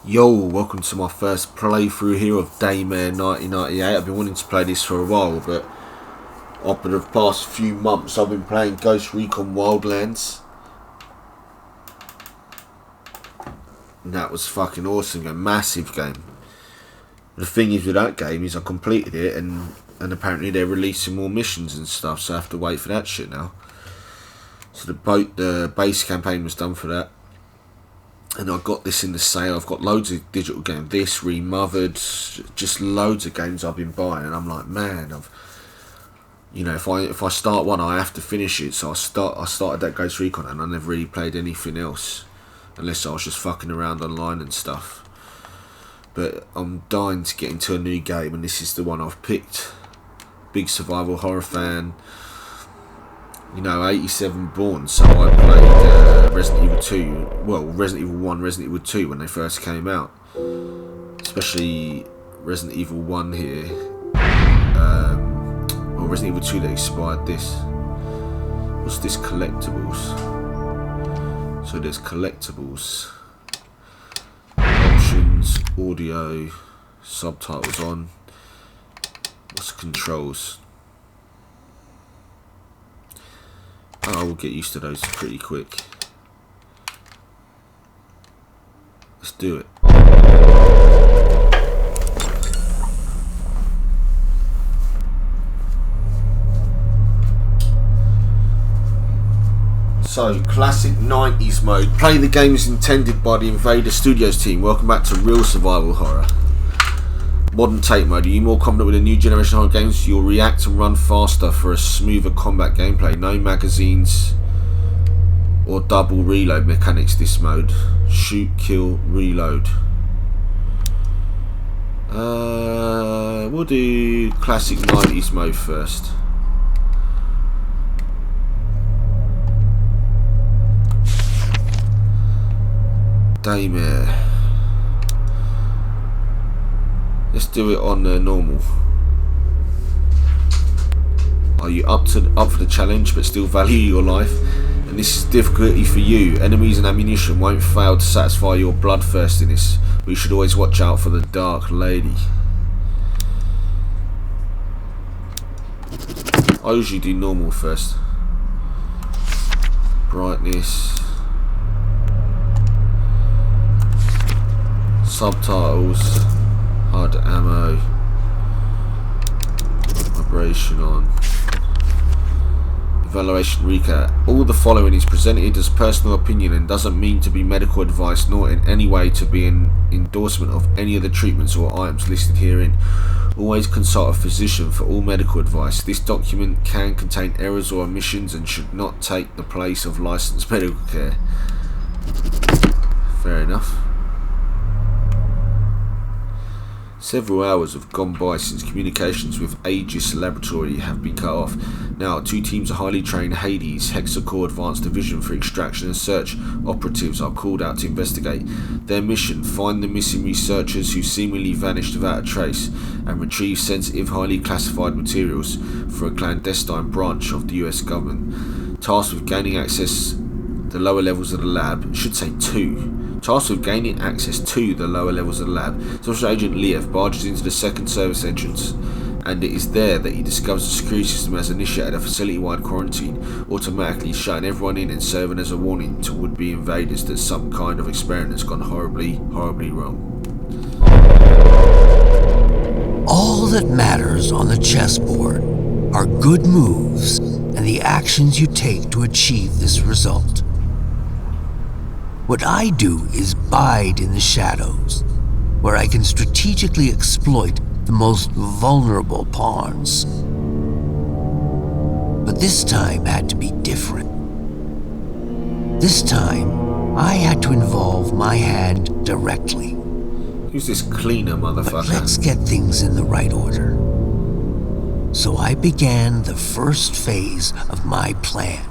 Yo, welcome to my first playthrough here of Daymare 1998. I've been wanting to play this for a while, but over the past few months I've been playing Ghost Recon Wildlands. And that was fucking awesome, a massive game. The thing is with that game is I completed it and apparently they're releasing more missions and stuff, so I have to wait for that shit now. So the base campaign was done for that. And I got this in the sale. I've got loads of digital games. This, Remothered, just loads of games I've been buying. And I'm like, man, if I start one, I have to finish it. So I started that Ghost Recon, and I never really played anything else, unless I was just fucking around online and stuff. But I'm dying to get into a new game, and this is the one I've picked. Big survival horror fan. 87 born, so I played Resident Evil 2, well, Resident Evil 1, Resident Evil 2 when they first came out. Especially Resident Evil 1 here. Or Resident Evil 2 that inspired this. What's this? Collectibles. So there's collectibles. Options, audio, subtitles on. What's controls? Oh, we'll get used to those pretty quick. Let's do it. So, classic 90s mode. Play the game as intended by the Invader Studios team. Welcome back to real survival horror. Modern take mode. Are you more confident with the new generation horror games? You'll react and run faster for a smoother combat gameplay. No magazines or double reload mechanics this mode. Shoot, kill, reload. We'll do classic 90s mode first. Daymare. Let's do it on normal. Are you up for the challenge but still value your life? And this is difficulty for you. Enemies and ammunition won't fail to satisfy your bloodthirstiness. We should always watch out for the Dark Lady. I usually do normal first. Brightness. Subtitles. Hard ammo. Vibration on. Evaluation recap. All the following is presented as personal opinion and doesn't mean to be medical advice, nor in any way to be an endorsement of any of the treatments or items listed herein. Always consult a physician for all medical advice. This document can contain errors or omissions and should not take the place of licensed medical care. Fair enough. Several hours have gone by since communications with Aegis Laboratory have been cut off. Now, two teams of highly trained Hades Hexacore Advanced Division for Extraction and Search operatives are called out to investigate. Their mission: find the missing researchers who seemingly vanished without a trace and retrieve sensitive, highly classified materials for a clandestine branch of the US government. Tasked with gaining access the lower levels of the lab, should say tasked with gaining access to the lower levels of the lab, Special Agent Leaf barges into the second service entrance, and it is there that he discovers the security system has initiated a facility-wide quarantine, automatically shutting everyone in and serving as a warning to would-be invaders that some kind of experiment has gone horribly, horribly wrong. All that matters on the chessboard are good moves and the actions you take to achieve this result. What I do is bide in the shadows, where I can strategically exploit the most vulnerable pawns. But this time had to be different. This time, I had to involve my hand directly. Who's this cleaner motherfucker? But let's get things in the right order. So I began the first phase of my plan.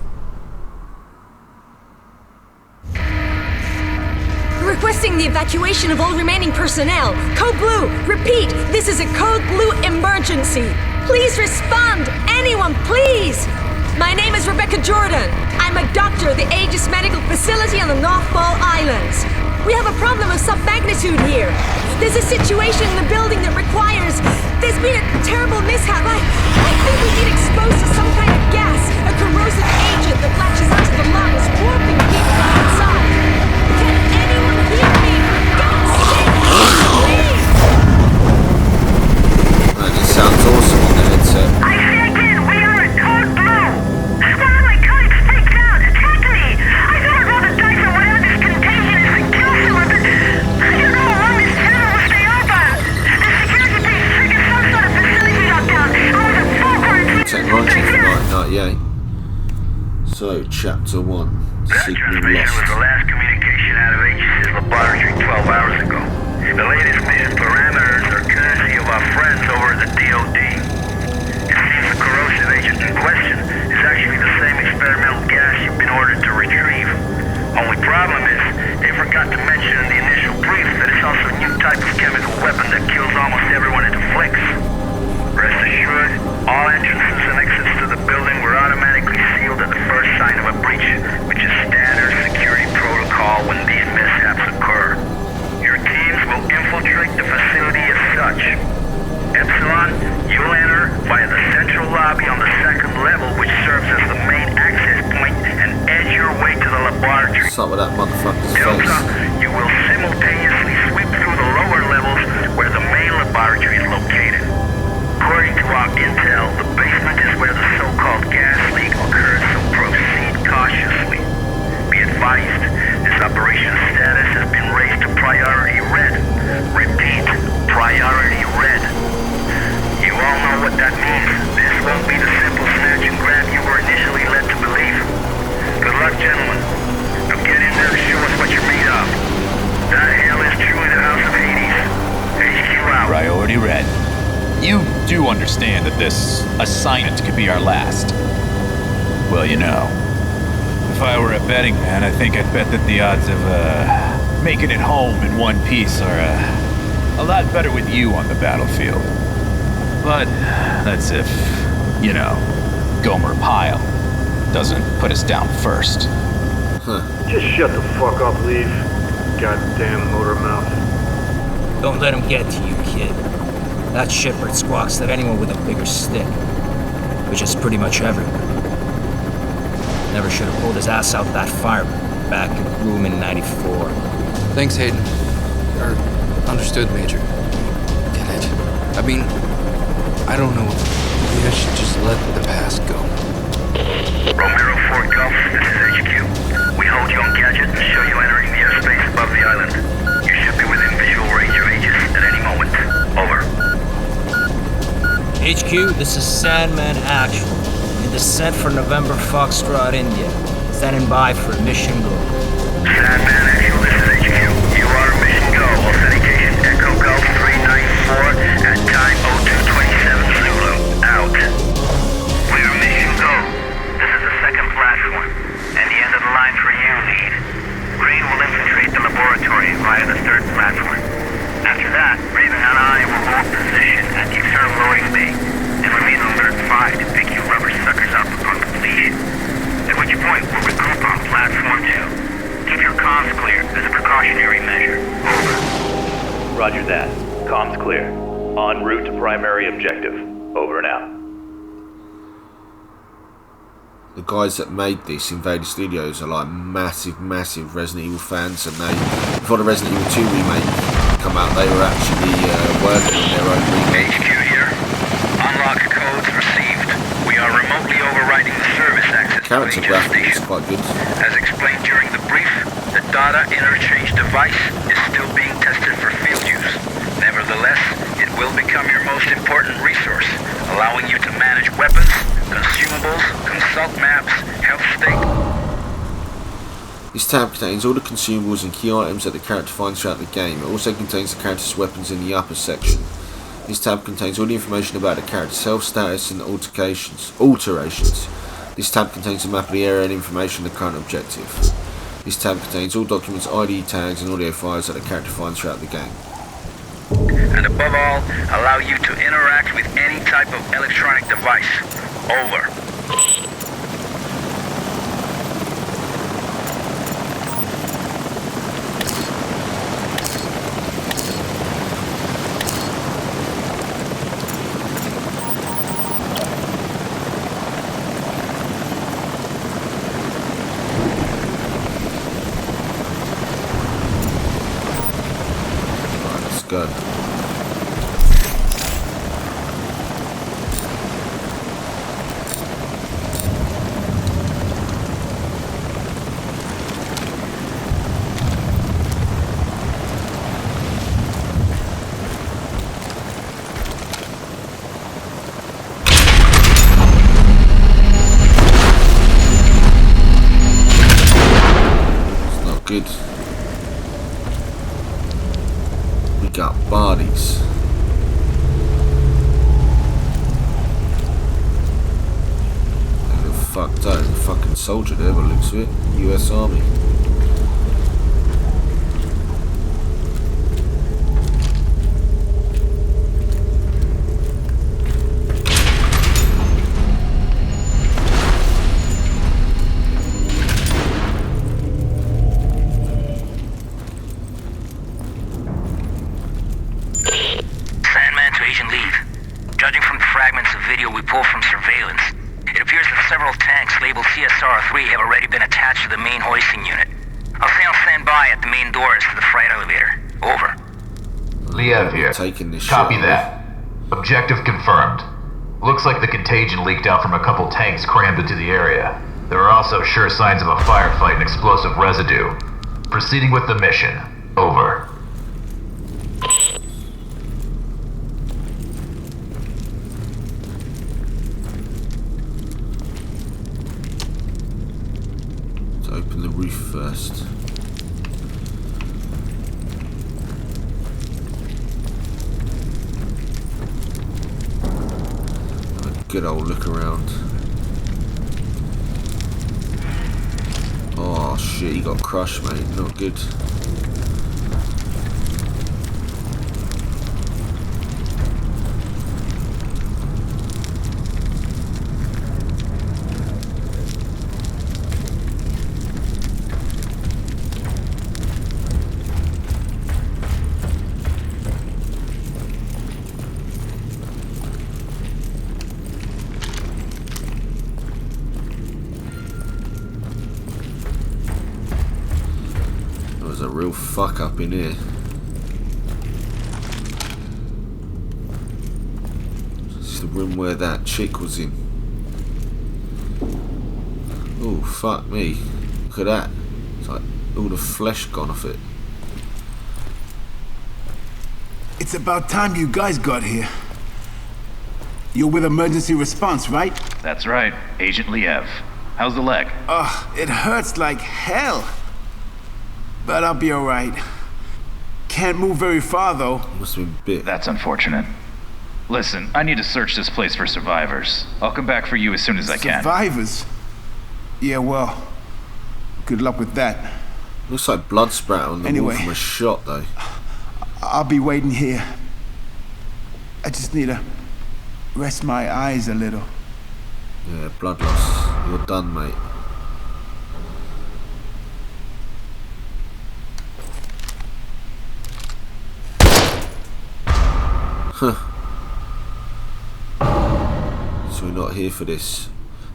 Requesting the evacuation of all remaining personnel. Code Blue, repeat, this is a Code Blue emergency. Please respond, anyone, please. My name is Rebecca Jordan. I'm a doctor at the Aegis Medical Facility on the North Ball Islands. We have a problem of some magnitude here. There's a situation in the building that requires... There's been a terrible mishap. I think we've been exposed to some kind of gas, a corrosive agent that latches onto the lungs, warping people inside. Can anyone hear me? For God's sake, please! Man, it sounds awesome on the headset. I say again, we are at Code Blue. Squad like Kite's freaked out. Attack me! I thought I'd roll the dice on whatever this contagion is and kill someone, but I don't know how long this tunnel will stay open. The security base triggered some sort of facility lockdown. I was at full quarantine. Technology for 1998. So, Chapter 1. That Signal transmission was the lost. last communication out of Aegis' laboratory 12 hours ago. The latest mission parameters are courtesy of our friends over at the DOD. It seems the corrosive agent in question is actually the same experimental gas you've been ordered to retrieve. Only problem is, they forgot to mention in the initial brief that it's also a new type of chemical weapon that kills almost everyone it afflicts. Rest assured, all entrances and exits to the building were automatically sealed at the first sign of a breach, which is standard security protocol when these mishaps occur. Your teams will infiltrate the facility as such. Epsilon, you'll enter via the central lobby on the second level, which serves as the main access point, and edge your way to the laboratory. What's up with that motherfucker's Delta, face? you will simultaneously sweep through the lower levels where the main laboratory is located. According to our intel, the basement is where the so-called gas leak occurs, so proceed cautiously. Be advised, this operation's status has been raised to priority red. Repeat, priority red. You all know what that means. This won't be the simple snatch and grab you were initially led to believe. Good luck, gentlemen. Now get in there and show us what you're made of. That hell is truly the House of Hades. HQ out. Priority red. You do understand that this assignment could be our last. Well, you know, if I were a betting man, I think I'd bet that the odds of making it home in one piece are a lot better with you on the battlefield. But that's if, you know, Gomer Pyle doesn't put us down first. Just shut the fuck up, Leaf. Goddamn motor mouth. Don't let him get to you, kid. That shitbird squawks at anyone with a bigger stick, which is pretty much everyone. Never should have pulled his ass out that fire back in room in 94. Thanks, Hayden. Understood, Major. Get it? I mean, I don't know. Maybe I should just let the past go. Romero 4 Golf, this is HQ. We hold you on gadget and show you entering the airspace above the island. You should be within visual range of Aegis at any moment. Over. HQ, this is Sandman Actual. In descent for November Foxtrot, India. Standing by for mission go. Sandman Actual, this is HQ. You are mission go. Authentication Echo Golf 394 at time 0227 Zulu. Out. Clear mission go. This is the second platform, and the end of the line for you, lead. Green will infiltrate the laboratory via the third platform. After that, Raven and I will hold position at the external loading bay and remain alert 5 to pick you rubber suckers up upon completion. At which point, we'll regroup on platform 2. Keep your comms clear as a precautionary measure. Over. Roger that. Comms clear. En route to primary objective. Over and out. The guys that made this, Invader Studios, are like massive Resident Evil fans, and they, before the Resident Evil 2 remake come out, they were actually working on their own remake. HQ here. Unlock codes received. We are remotely overriding the service access to Character Aegis graphics is station. quite good. As explained during the brief, the data interchange device is still being tested for field use. Nevertheless, it will become your most important resource, allowing you to manage weapons, consumables, consult maps, health state. This tab contains all the consumables and key items that the character finds throughout the game. It also contains the character's weapons in the upper section. This tab contains all the information about the character's health status and alterations. This tab contains a map of the area and information on the current objective. This tab contains all documents, ID tags and audio files that the character finds throughout the game. And above all, allow you to interact with any type of electronic device. Over. go. Good. We got bodies. They look fucked out. There's a fucking soldier there, by the looks of it. US Army. Judging from the fragments of video we pulled from surveillance, it appears that several tanks labeled CSR-3 have already been attached to the main hoisting unit. I'll stay on standby at the main doors to the freight elevator. Over. Liev here. Copy that. Objective confirmed. Looks like the contagion leaked out from a couple tanks crammed into the area. There are also sure signs of a firefight and explosive residue. Proceeding with the mission. Over. Open the roof first. Have a good old look around. Oh shit, he got crushed, mate. Not good. There's a real fuck up in here. This is the room where that chick was in. Oh fuck me. Look at that. It's like all the flesh gone off it. It's about time you guys got here. You're with emergency response, right? That's right. Agent Liev. How's the leg? Ugh, it hurts like hell. But I'll be alright. Can't move very far, though. Must have been bit. That's unfortunate. Listen, I need to search this place for survivors. I'll come back for you as soon as I can. Survivors? Yeah, well, good luck with that. Looks like blood spat on the wall from a shot, though. I'll be waiting here. I just need to rest my eyes a little. Yeah, blood loss. You're done, mate. Huh. So we're not here for this.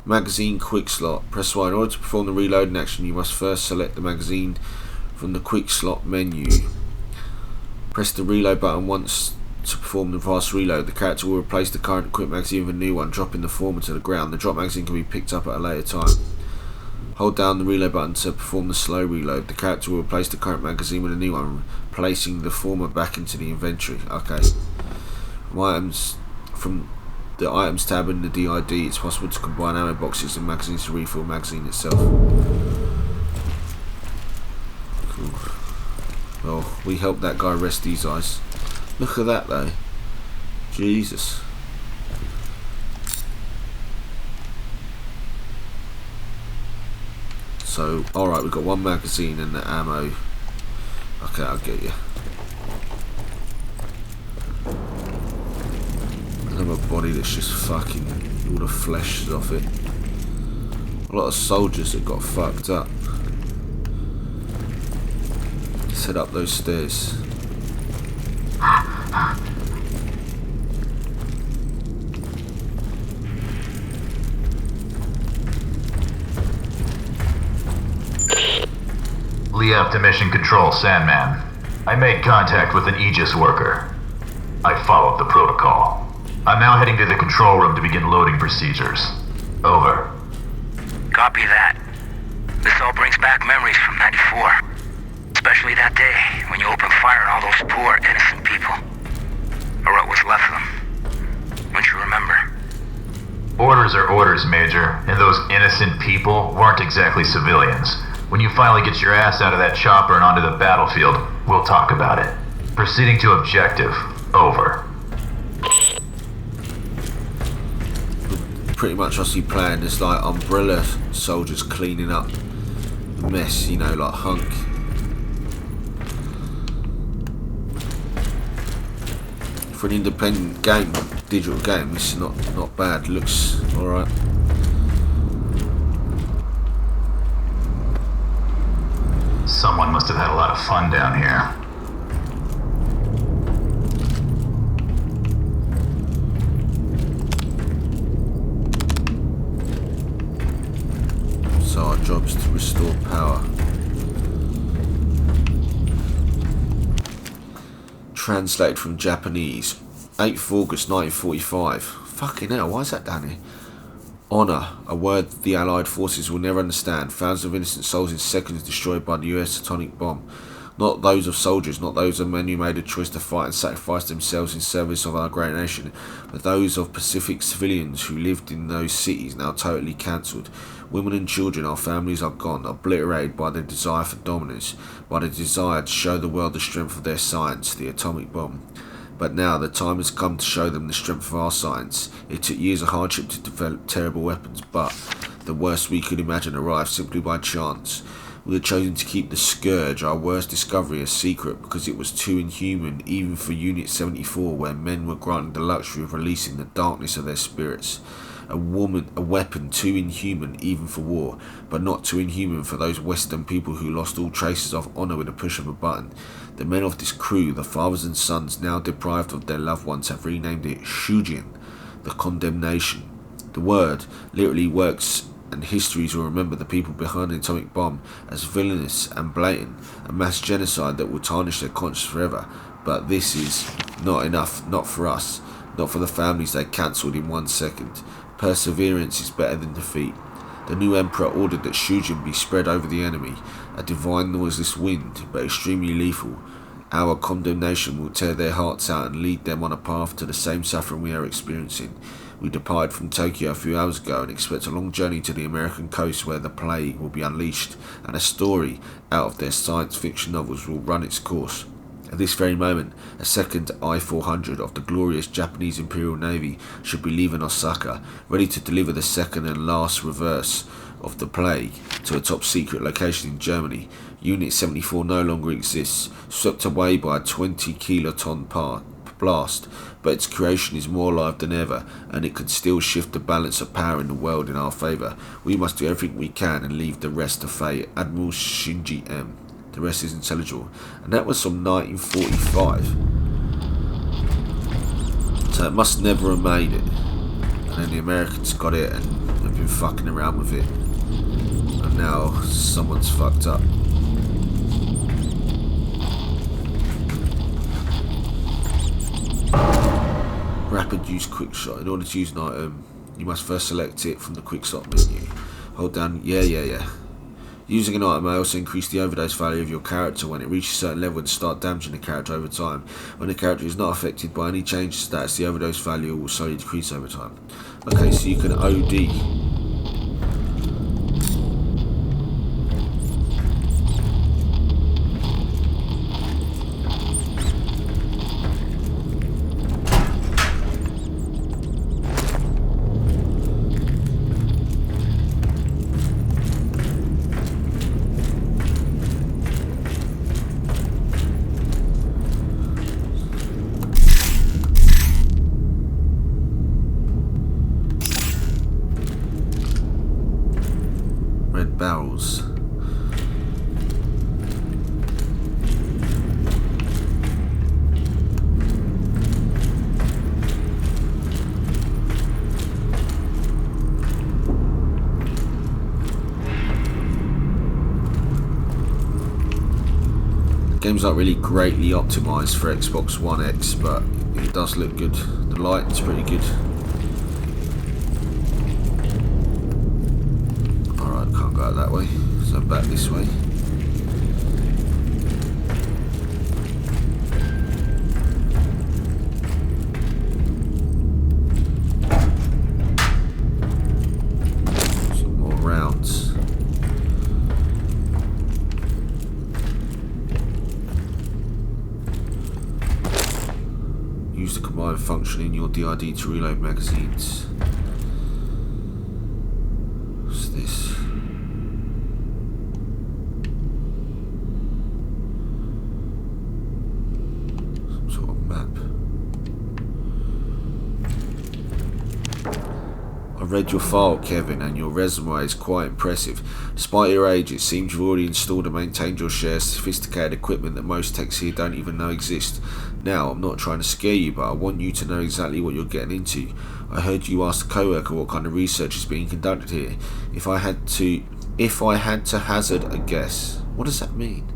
Magazine quick slot. Press Y. In order to perform the reloading action, you must first select the magazine from the quick slot menu. Press the reload button once to perform the fast reload. The character will replace the current equipped magazine with a new one, dropping the former to the ground. The drop magazine can be picked up at a later time. Hold down the reload button to perform the slow reload. The character will replace the current magazine with a new one, placing the former back into the inventory. Okay. From the items tab in the DID, it's possible to combine ammo boxes and magazines to refill the magazine itself. Cool. Well, we helped that guy rest his eyes. Look at that though. Jesus. So, alright, we've got one magazine and the ammo. Okay, I'll get you. Another body that's just fucking all the flesh is off it. A lot of soldiers that got fucked up. Let's head up those stairs. Liev to Mission Control, Sandman. I made contact with an Aegis worker. I followed the protocol. I'm now heading to the control room to begin loading procedures. Over. Copy that. This all brings back memories from 94. Especially that day when you opened fire on all those poor, innocent people. Or what was left of them. Don't you remember? Orders are orders, Major, and those innocent people weren't exactly civilians. When you finally get your ass out of that chopper and onto the battlefield, we'll talk about it. Proceeding to objective. Over. Pretty much I see playing this like umbrella soldiers cleaning up the mess, you know, like Hunk. For an independent game, digital game, this is not bad. Looks alright. Someone must have had a lot of fun down here. So our job is to restore power. Translated from Japanese. 8th of August 1945. Fucking hell, why is that down here? Honour, a word the Allied forces will never understand. Thousands of innocent souls in seconds destroyed by the US atomic bomb. Not those of soldiers, not those of men who made a choice to fight and sacrifice themselves in service of our great nation, but those of Pacific civilians who lived in those cities now totally cancelled. Women and children, our families are gone, obliterated by their desire for dominance, by the desire to show the world the strength of their science, the atomic bomb. But now the time has come to show them the strength of our science. It took years of hardship to develop terrible weapons, but the worst we could imagine arrived simply by chance. We had chosen to keep the Scourge, our worst discovery, a secret because it was too inhuman even for Unit 74, where men were granted the luxury of releasing the darkness of their spirits. A weapon too inhuman even for war, but not too inhuman for those Western people who lost all traces of honour with a push of a button. The men of this crew, the fathers and sons now deprived of their loved ones, have renamed it Shujin, the condemnation. The word literally works, and histories will remember the people behind the atomic bomb as villainous and blatant, a mass genocide that will tarnish their conscience forever. But this is not enough, not for us, not for the families they cancelled in 1 second. Perseverance is better than defeat. The new emperor ordered that Shujin be spread over the enemy, a divine noiseless wind, but extremely lethal. Our condemnation will tear their hearts out and lead them on a path to the same suffering we are experiencing. We departed from Tokyo a few hours ago and expect a long journey to the American coast where the plague will be unleashed and a story out of their science fiction novels will run its course. At this very moment, a second I-400 of the glorious Japanese Imperial Navy should be leaving Osaka, ready to deliver the second and last reverse of the plague to a top-secret location in Germany. Unit 74 no longer exists, swept away by a 20-kiloton blast, but its creation is more alive than ever, and it could still shift the balance of power in the world in our favour. We must do everything we can and leave the rest to fate. Admiral Shinji M. The rest is intelligible. And that was from 1945. So it must never have made it. And then the Americans got it and have been fucking around with it. And now someone's fucked up. Rapid use quick shot. In order to use an item, you must first select it from the quick shot menu. Hold down, yeah. Using an item may also increase the overdose value of your character when it reaches a certain level and start damaging the character over time. When the character is not affected by any change to stats, the overdose value will slowly decrease over time. Okay, so you can OD. Game's not really greatly optimised for Xbox One X, but it does look good. The lighting's pretty good. Alright, can't go out that way, so back this way. Some more rounds. Use the combined function in your DID to reload magazines. What's this? Some sort of map. I read your file, Kevin, and your resume is quite impressive. Despite your age, it seems you've already installed and maintained your share of sophisticated equipment that most techs here don't even know exist. Now, I'm not trying to scare you, but I want you to know exactly what you're getting into. I heard you ask a co-worker what kind of research is being conducted here. If I had to hazard a guess, what does that mean?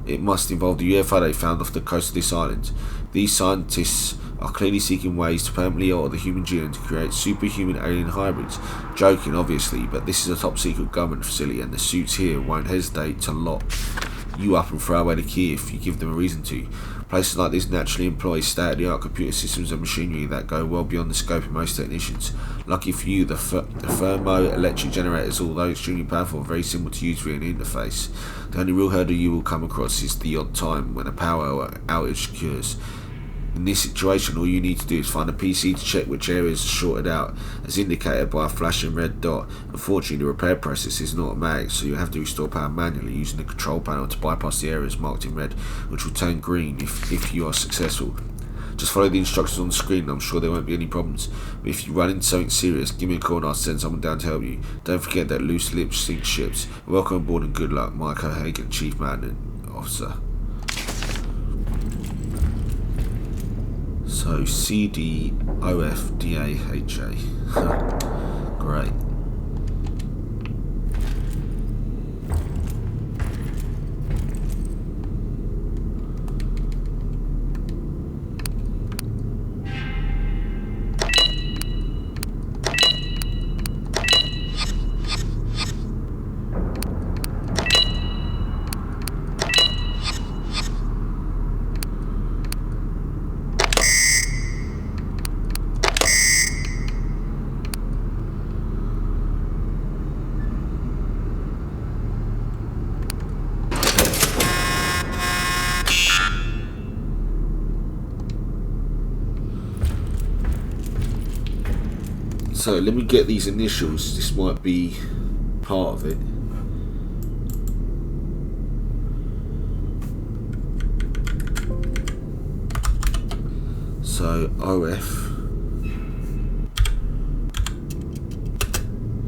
It must involve the UFO they found off the coast of this island. These scientists are clearly seeking ways to permanently alter the human genome to create superhuman alien hybrids. Joking, obviously, but this is a top secret government facility and the suits here won't hesitate to lock you up and throw away the key if you give them a reason to. Places like this naturally employ state-of-the-art computer systems and machinery that go well beyond the scope of most technicians. Lucky for you, the thermoelectric generators, although extremely powerful, are very simple to use via an interface. The only real hurdle you will come across is the odd time when a power outage occurs. In this situation, all you need to do is find a PC to check which areas are shorted out, as indicated by a flashing red dot. Unfortunately, the repair process is not automatic, so you'll have to restore power manually using the control panel to bypass the areas marked in red, which will turn green if you are successful. Just follow the instructions on the screen and I'm sure there won't be any problems. But if you run into something serious, give me a call and I'll send someone down to help you. Don't forget that loose lips sink ships. Welcome aboard and good luck. Mike O'Hagan, Chief Maintenance Officer. So CDOFDAHA. Great. So let me get these initials, this might be part of it. So OF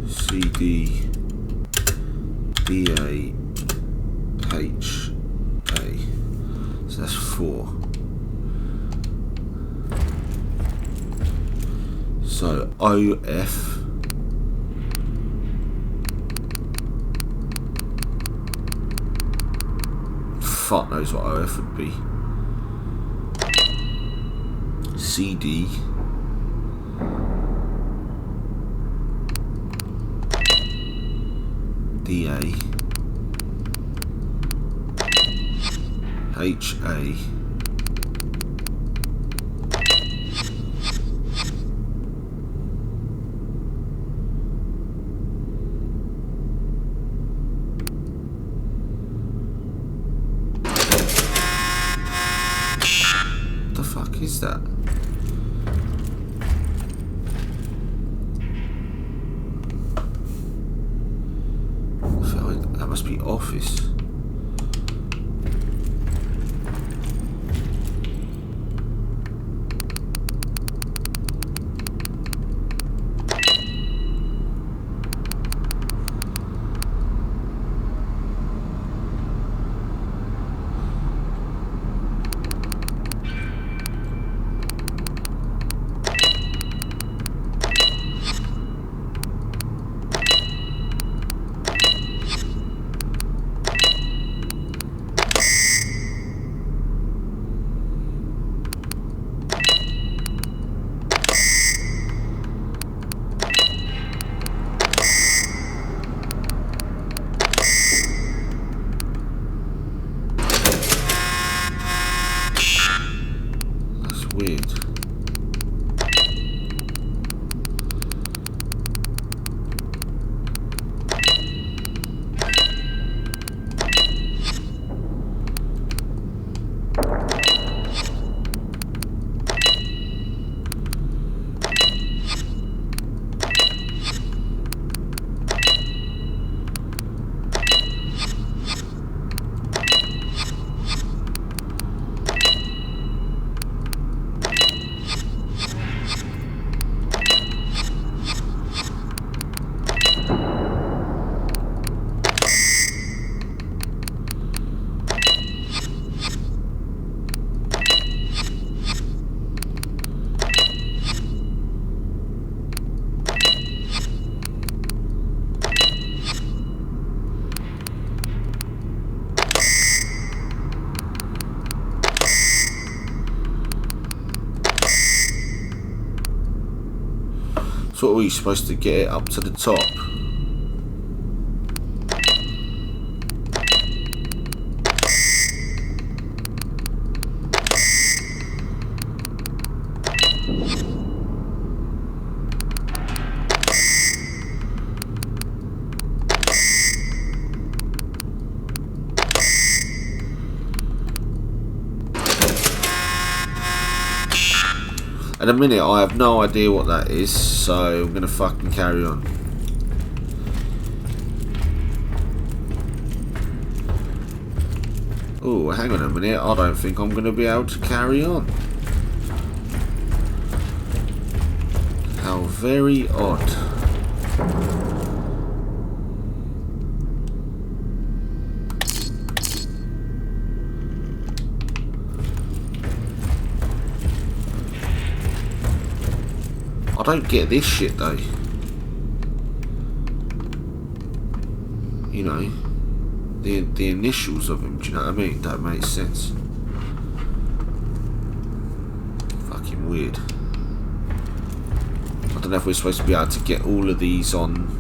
CD DA HA. So that's 4. So OF fuck knows what OF would be. CD DA HA. Is that? I feel like that must be office. Weird. So what were you supposed to get it up to the top? At the minute, I have no idea what that is, so I'm gonna fucking carry on. Oh, hang on a minute, I don't think I'm gonna be able to carry on. How very odd. I don't get this shit though. You know, the initials of him, do you know what I mean? That makes sense. Fucking weird. I don't know if we're supposed to be able to get all of these on.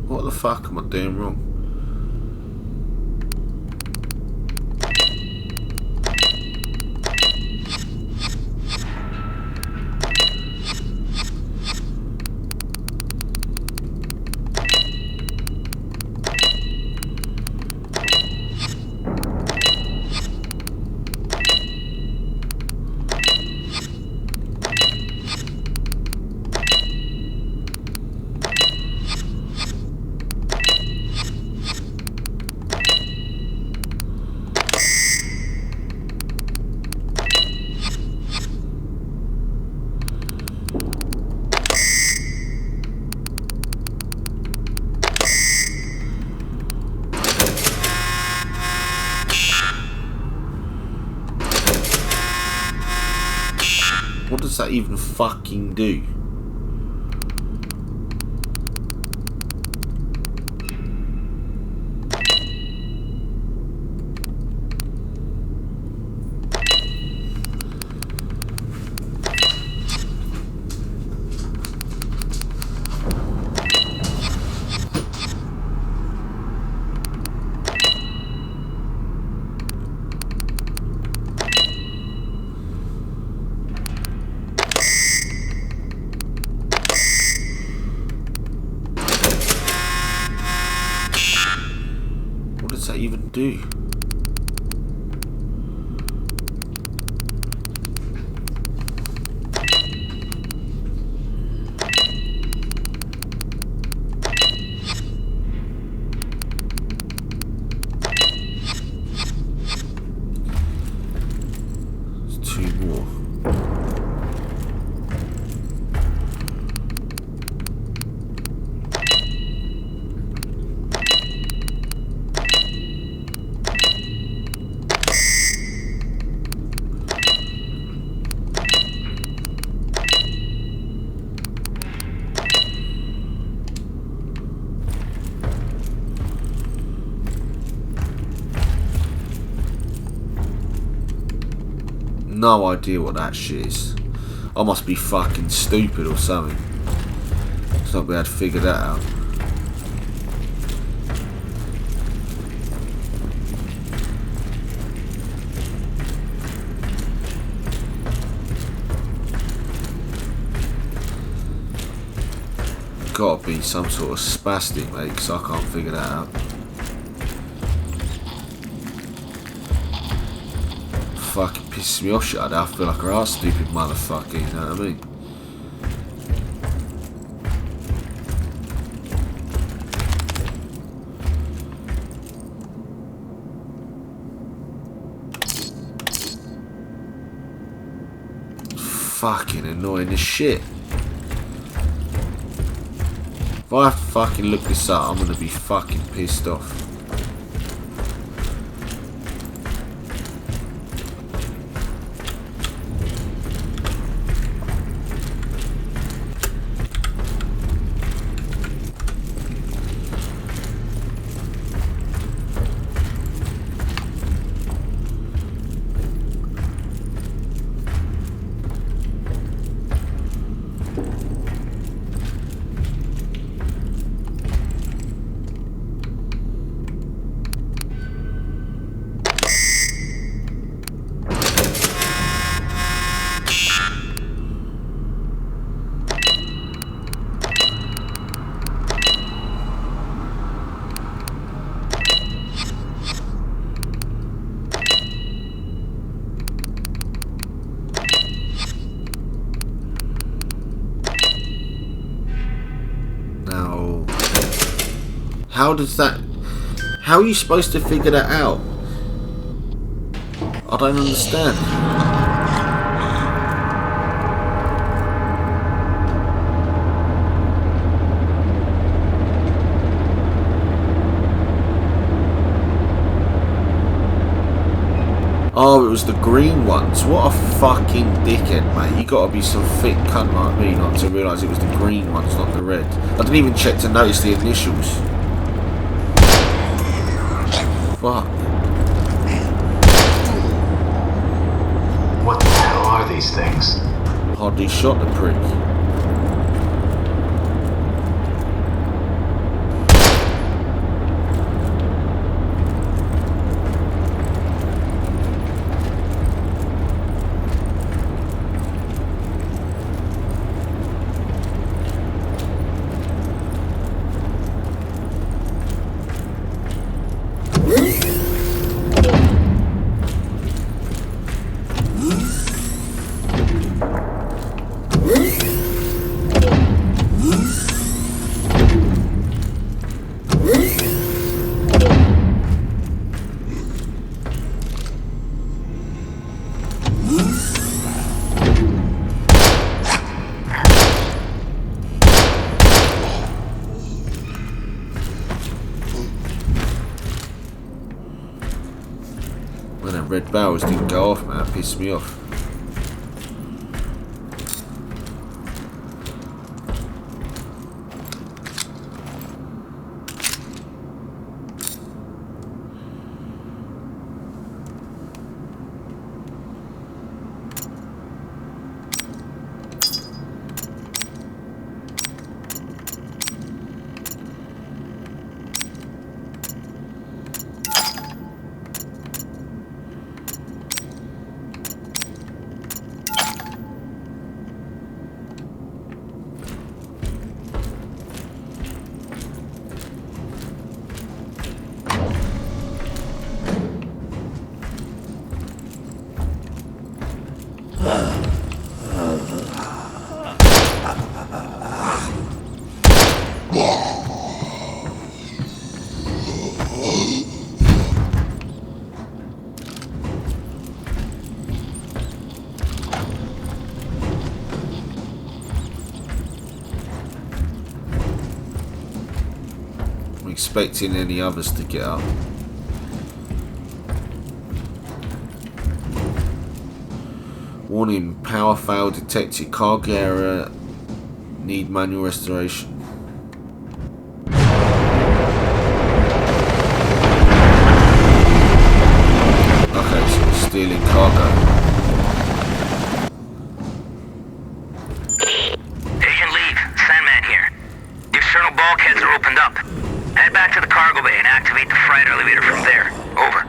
What the fuck am I doing wrong? What does that even fucking do? What does that even do? There's two more. No idea what that shit is. I must be fucking stupid or something. It's not be able to figure that out. Gotta be some sort of spastic, mate, because I can't figure that out. Fucking pisses me off shit like that. I feel like I are stupid motherfucker, you know what I mean? Fucking annoying as shit. If I have to fucking look this up, I'm gonna be fucking pissed off. How does that... How are you supposed to figure that out? I don't understand. Oh, it was the green ones. What a fucking dickhead, mate. You gotta be some thick cunt like me not to realise it was the green ones, not the red. I didn't even check to notice the initials. Fuck. What the hell are these things? Hardly shot the prick. When them red barrels didn't go off, man, it pissed me off. expecting any others to get up. Warning, power fail detected. Cargo area need manual restoration. Okay, so we're stealing cargo. Agent Leave, Sandman here. The external bulkheads are opened up. Head back to the cargo bay and activate the freight elevator from there. Over.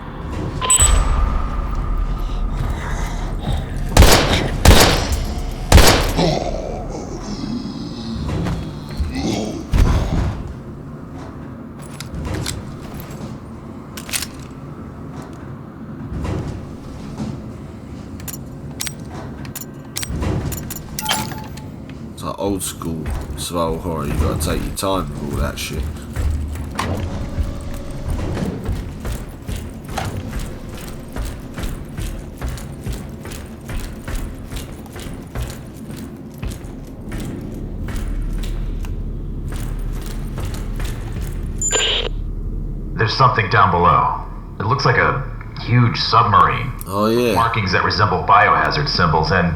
It's like old school survival horror. You gotta take your time with all that shit. There's something down below. It looks like a huge submarine. Oh yeah. Markings that resemble biohazard symbols, and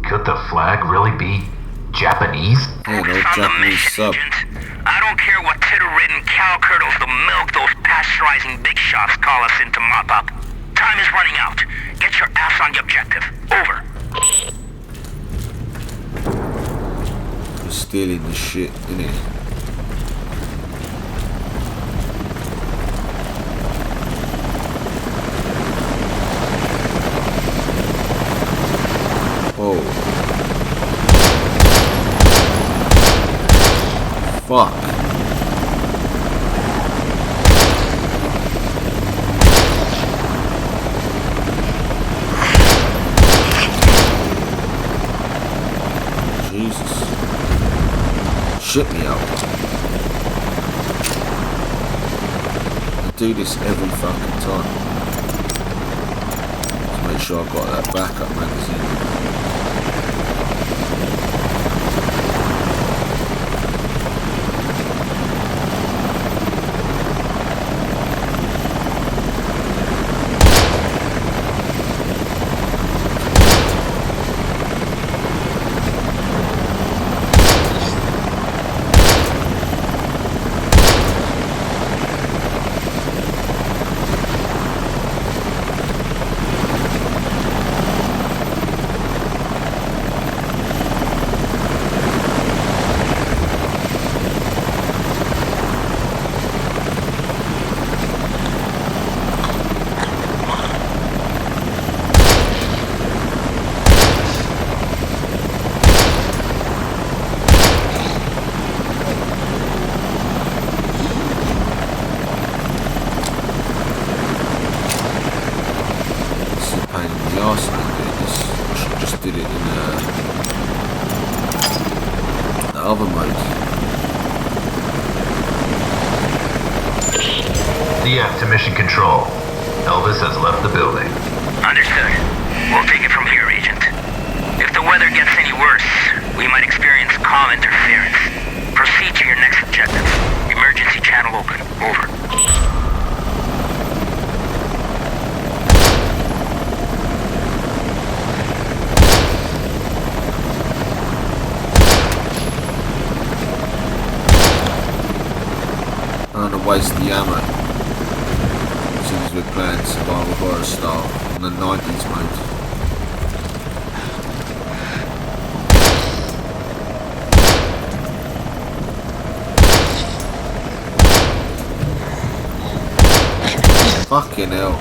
could the flag really be Japanese? Yeah, no Japanese sub. I don't care what titter-ridden cow curdles the milk those pasteurizing big shots call us in to mop up. Time is running out. Get your ass on the objective. Over. We're stealing the shit, innit? Oh. Fuck. Jesus. Shit me out. I do this every fucking time. To make sure I've got that backup magazine. Other mode. DF to mission control. Elvis has left the building. Understood. We'll take it from here, Agent. If the weather gets any worse, we might experience comm interference. Proceed to your next objective. Emergency channel open. Over. Waste the ammo as soon as we're playing survival horror style in the 90s mode. Fucking hell.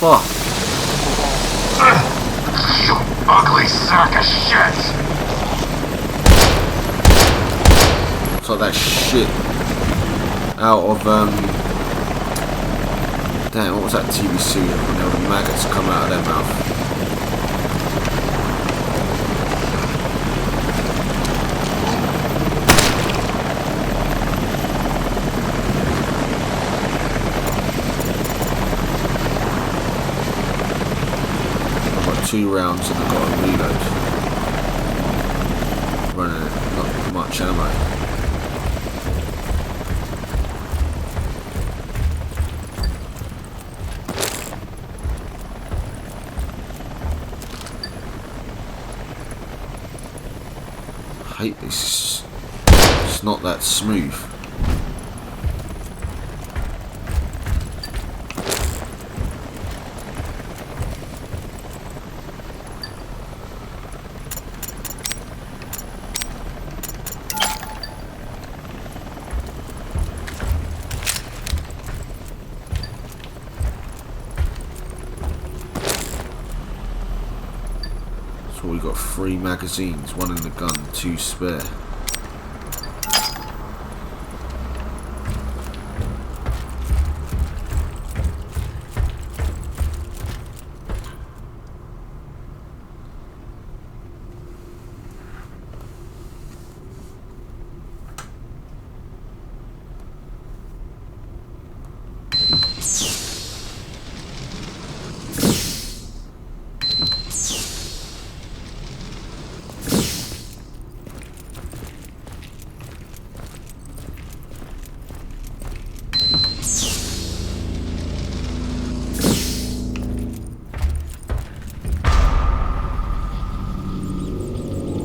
Fuck. You ugly sack of shit! So that shit out of damn, what was that TV series when all the maggots come out of their mouth? 2 rounds and I've got to reload. Running not much ammo. I hate this. It's not that smooth. So we got 3 magazines, 1 in the gun, 2 spare.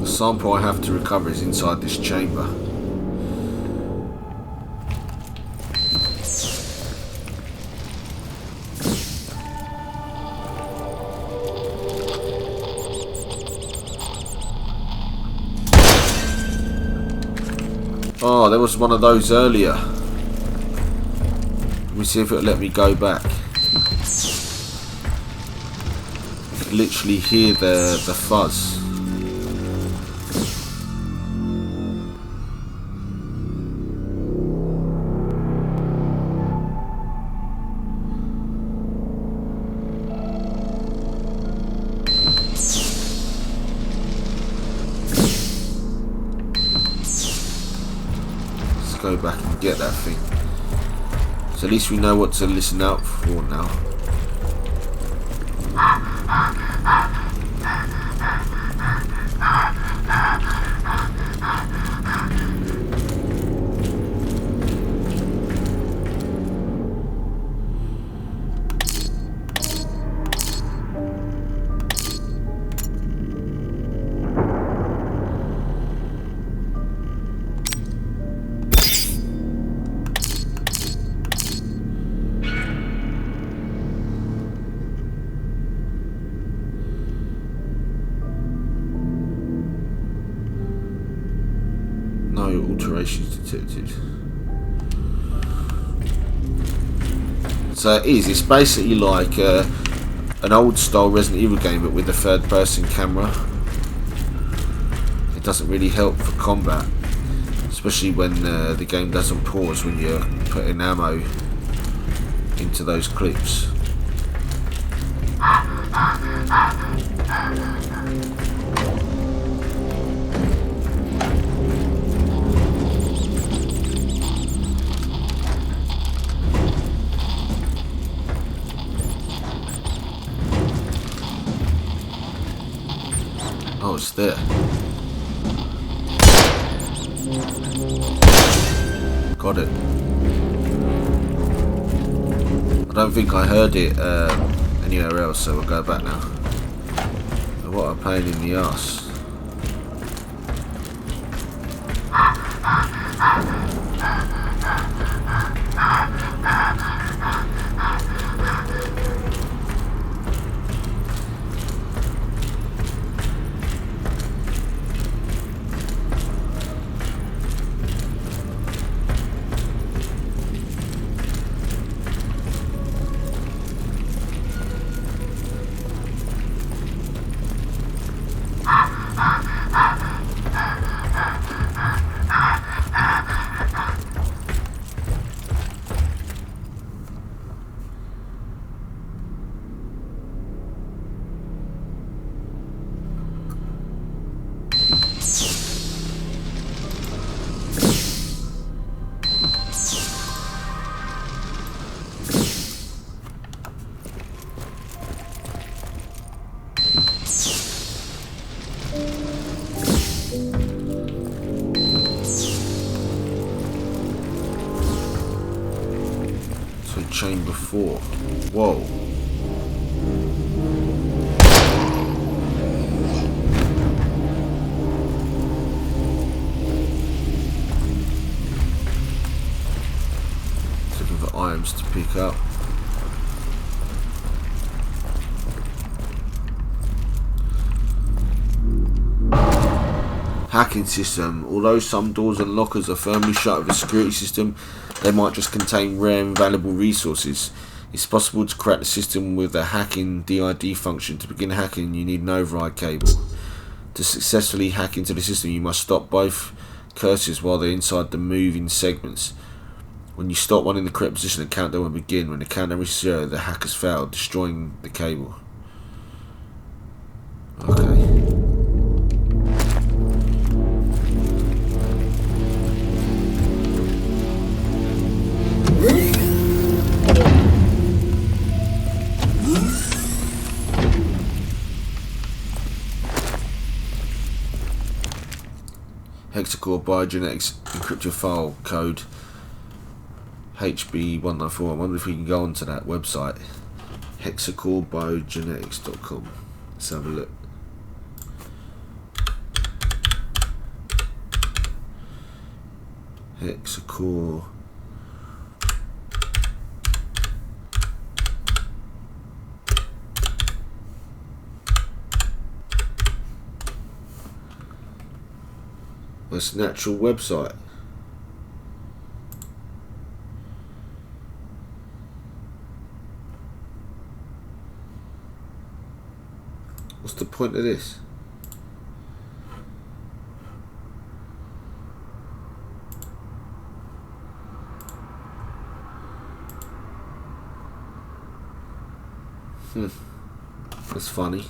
The sample I have to recover is inside this chamber. Oh, there was one of those earlier. Let me see if it'll let me go back. You can literally hear the fuzz. Go back and get that thing. So at least we know what to listen out for now. No alterations detected. So it is. It's basically like an old style Resident Evil game, but with a third person camera. It doesn't really help for combat, especially when the game doesn't pause when you're putting ammo into those clips. Oh, it's there. Got it. I don't think I heard it anywhere else, so we'll go back now. What a pain in the ass. chamber 4. Whoa. Looking for items to pick up. Hacking system. Although some doors and lockers are firmly shut with a security system, they might just contain rare and valuable resources. It's possible to crack the system with a hacking DID function. To begin hacking, you need an override cable. To successfully hack into the system, you must stop both cursors while they're inside the moving segments. When you stop one in the correct position, the countdown will begin. When the countdown reaches 0, the hack has failed, destroying the cable. Okay. Hexacore Biogenetics encrypted file code HB194. I wonder if we can go onto that website, hexacorebiogenetics.com. Let's have a look. Hexacore. That's an actual website. What's the point of this? That's funny.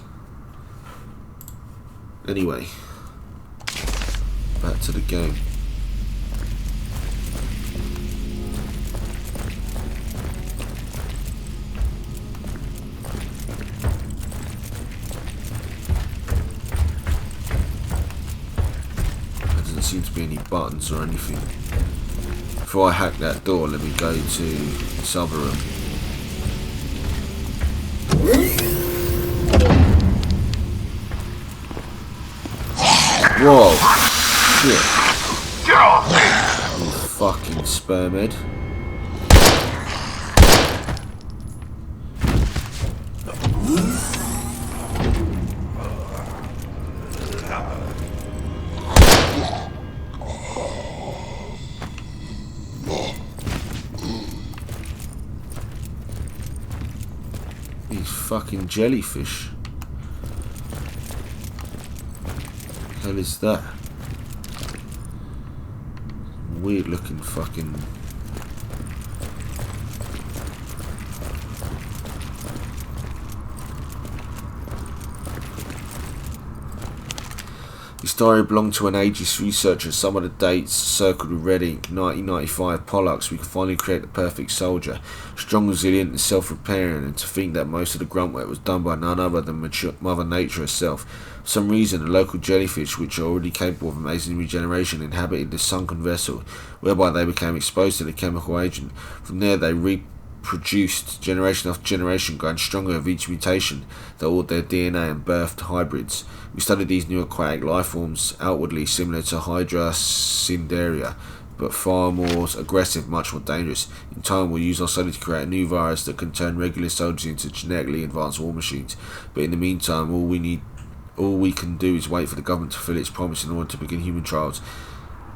Anyway, back to the game. There doesn't seem to be any buttons or anything. Before I hack that door, let me go to this other room. Whoa! Shit! Get off me! You fucking spermhead. These fucking jellyfish. Hell is that? Weird looking fucking. This diary belonged to an ageist researcher. Some of the dates circled with red ink. 1995 Pollux. We could finally create the perfect soldier. Strong, resilient and self-repairing, and to think that most of the grunt work was done by none other than Mother Nature herself. For some reason, the local jellyfish, which are already capable of amazing regeneration, inhabited the sunken vessel, whereby they became exposed to the chemical agent. From there, they reproduced generation after generation, growing stronger with each mutation that altered their DNA and birthed hybrids. We studied these new aquatic life forms, outwardly similar to Hydra Cinderia, but far more aggressive, much more dangerous. In time, we'll use our study to create a new virus that can turn regular soldiers into genetically advanced war machines. But in the meantime, all we can do is wait for the government to fulfill its promise in order to begin human trials.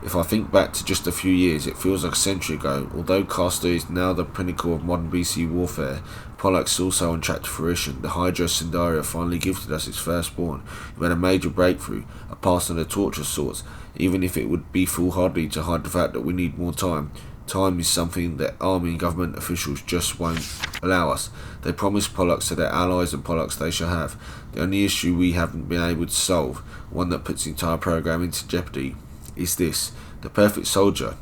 If I think back to just a few years, it feels like a century ago. Although Castor is now the pinnacle of modern BC warfare, Pollux is also on track to fruition. The Hydra Cinderia finally gifted us its firstborn. We had a major breakthrough, a pass on the torch of sorts, even if it would be foolhardy to hide the fact that we need more time. Time is something that army and government officials just won't allow us. They promised Pollux to their allies, and Pollux they shall have. The only issue we haven't been able to solve, one that puts the entire program into jeopardy, is this: the perfect soldier.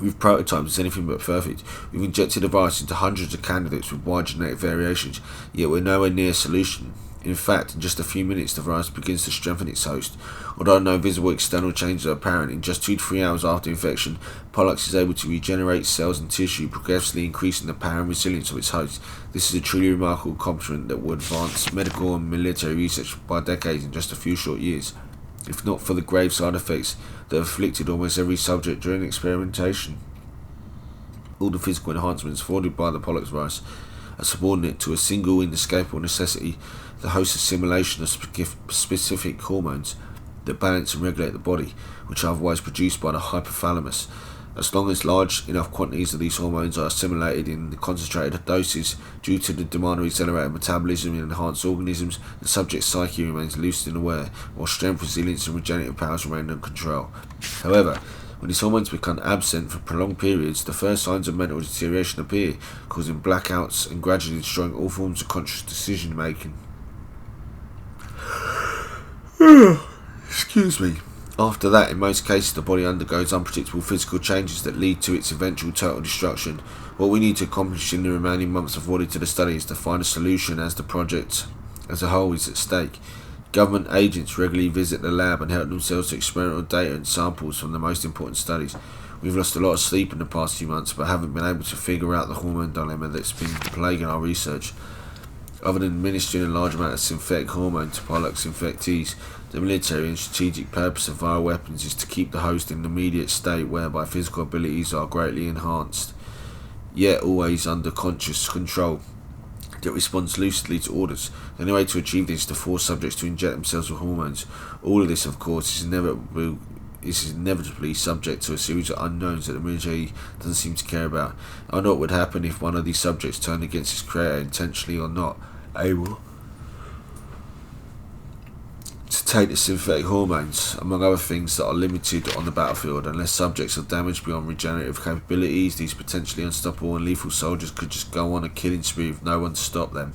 We've prototyped as anything but perfect. We've injected the virus into hundreds of candidates with wide genetic variations, yet we're nowhere near a solution. In fact, in just a few minutes, the virus begins to strengthen its host. Although no visible external changes are apparent, in just 2 to 3 hours after infection, Pollux is able to regenerate cells and tissue, progressively increasing the power and resilience of its host. This is a truly remarkable accomplishment that will advance medical and military research by decades in just a few short years, if not for the grave side effects that have afflicted almost every subject during experimentation. All the physical enhancements afforded by the Pollux virus are subordinate to a single inescapable necessity: the host assimilation of specific hormones that balance and regulate the body, which are otherwise produced by the hypothalamus. As long as large enough quantities of these hormones are assimilated in concentrated doses due to the demand of accelerated metabolism in enhanced organisms, the subject's psyche remains lucid and aware, while strength, resilience and regenerative powers remain under control. However, when these hormones become absent for prolonged periods, the first signs of mental deterioration appear, causing blackouts and gradually destroying all forms of conscious decision making. Excuse me. After that, in most cases, the body undergoes unpredictable physical changes that lead to its eventual total destruction. What we need to accomplish in the remaining months afforded to the study is to find a solution, as the project as a whole is at stake. Government agents regularly visit the lab and help themselves to experimental data and samples from the most important studies. We've lost a lot of sleep in the past few months, but haven't been able to figure out the hormone dilemma that's been plaguing our research. Other than administering a large amount of synthetic hormone to Pollux infectees, the military and strategic purpose of viral weapons is to keep the host in an immediate state whereby physical abilities are greatly enhanced, yet always under conscious control, that responds lucidly to orders. The only way to achieve this is to force subjects to inject themselves with hormones. All of this, of course, is inevitably subject to a series of unknowns that the military doesn't seem to care about. I know what would happen if one of these subjects turned against his creator, intentionally or not able to take the synthetic hormones, among other things that are limited on the battlefield. Unless subjects are damaged beyond regenerative capabilities, these potentially unstoppable and lethal soldiers could just go on a killing spree with no one to stop them.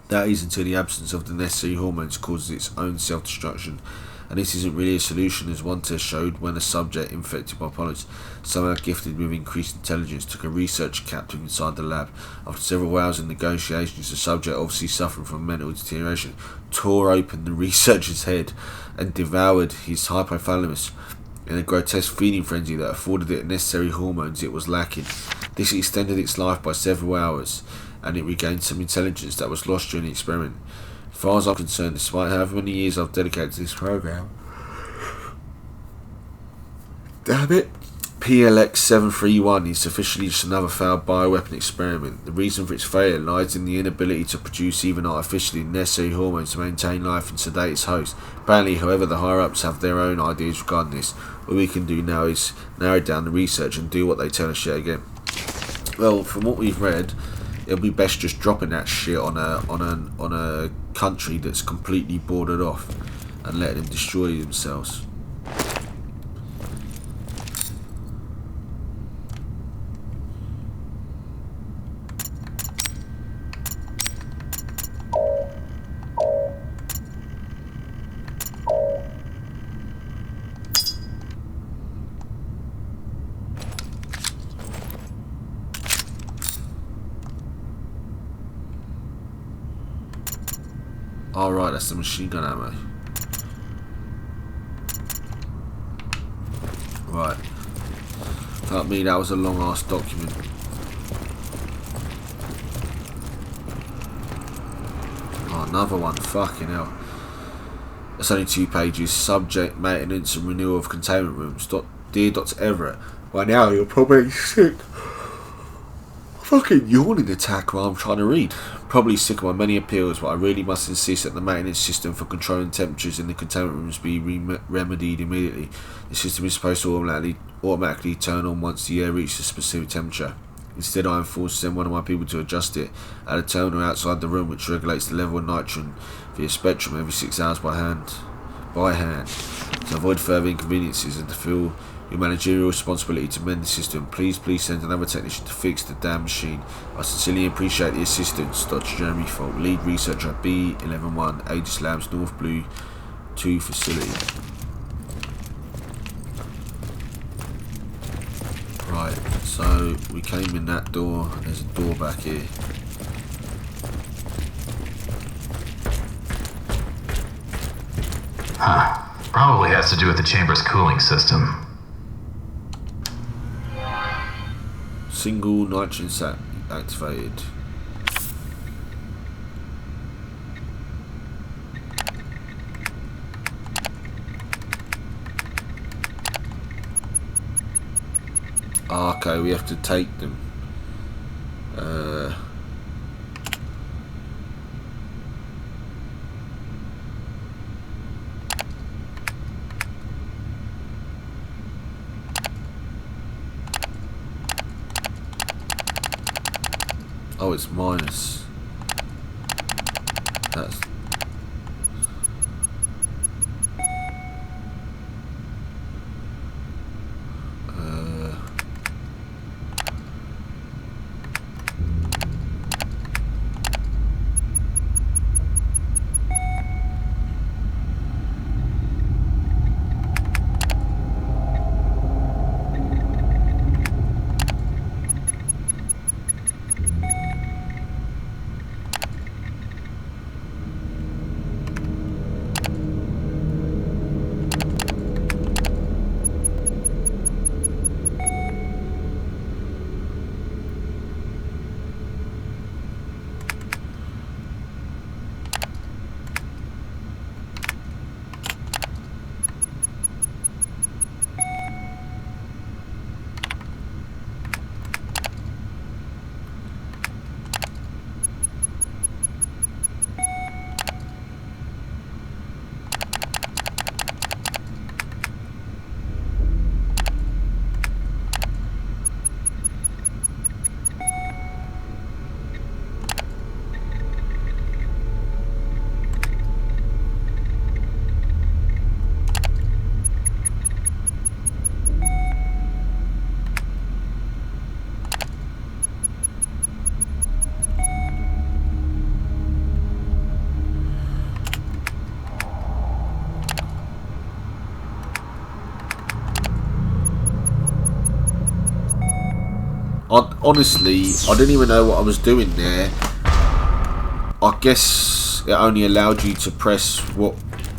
That is until the absence of the necessary hormones causes its own self-destruction. And this isn't really a solution, as one test showed when a subject infected by Pollux, somehow gifted with increased intelligence, took a researcher captive inside the lab. After several hours of negotiations, the subject, obviously suffering from mental deterioration, tore open the researcher's head and devoured his hypothalamus in a grotesque feeding frenzy that afforded it the necessary hormones it was lacking. This extended its life by several hours, and it regained some intelligence that was lost during the experiment. As far as I'm concerned, despite however many years I've dedicated to this program, damn it, PLX-731 is officially just another failed bioweapon experiment. The reason for its failure lies in the inability to produce even artificially necessary hormones to maintain life and sedate its host. Apparently, however, the higher-ups have their own ideas regarding this. What we can do now is narrow down the research and do what they tell us yet again. Well, from what we've read, it'll be best just dropping that shit on a country that's completely boarded off and letting them destroy themselves. Alright, that's the machine gun ammo. Right. Fuck me, that was a long ass document. Oh, another one, fucking hell. That's only 2 pages. Subject, maintenance and renewal of containment rooms. Dear Dr. Everett, by now you're probably sick. Fucking yawning attack while I'm trying to read. Probably sick of my many appeals, but I really must insist that the maintenance system for controlling temperatures in the containment rooms be remedied immediately. The system is supposed to automatically turn on once the air reaches a specific temperature. Instead, I am forced to send one of my people to adjust it at a terminal outside the room, which regulates the level of nitrogen via spectrum every 6 hours by hand. To avoid further inconveniences and to feel your managerial responsibility to mend the system, please send another technician to fix the damn machine. I sincerely appreciate the assistance. Dr. Jeremy Falk, lead researcher at B111 Aegis Labs North Blue 2 facility. Right, so we came in that door. There's a door back here. Huh. Probably has to do with the chamber's cooling system. Single nitrogen sat activated. Okay, we have to take them. Oh, it's minus. That's... Honestly, I didn't even know what I was doing there. I guess it only allowed you to press what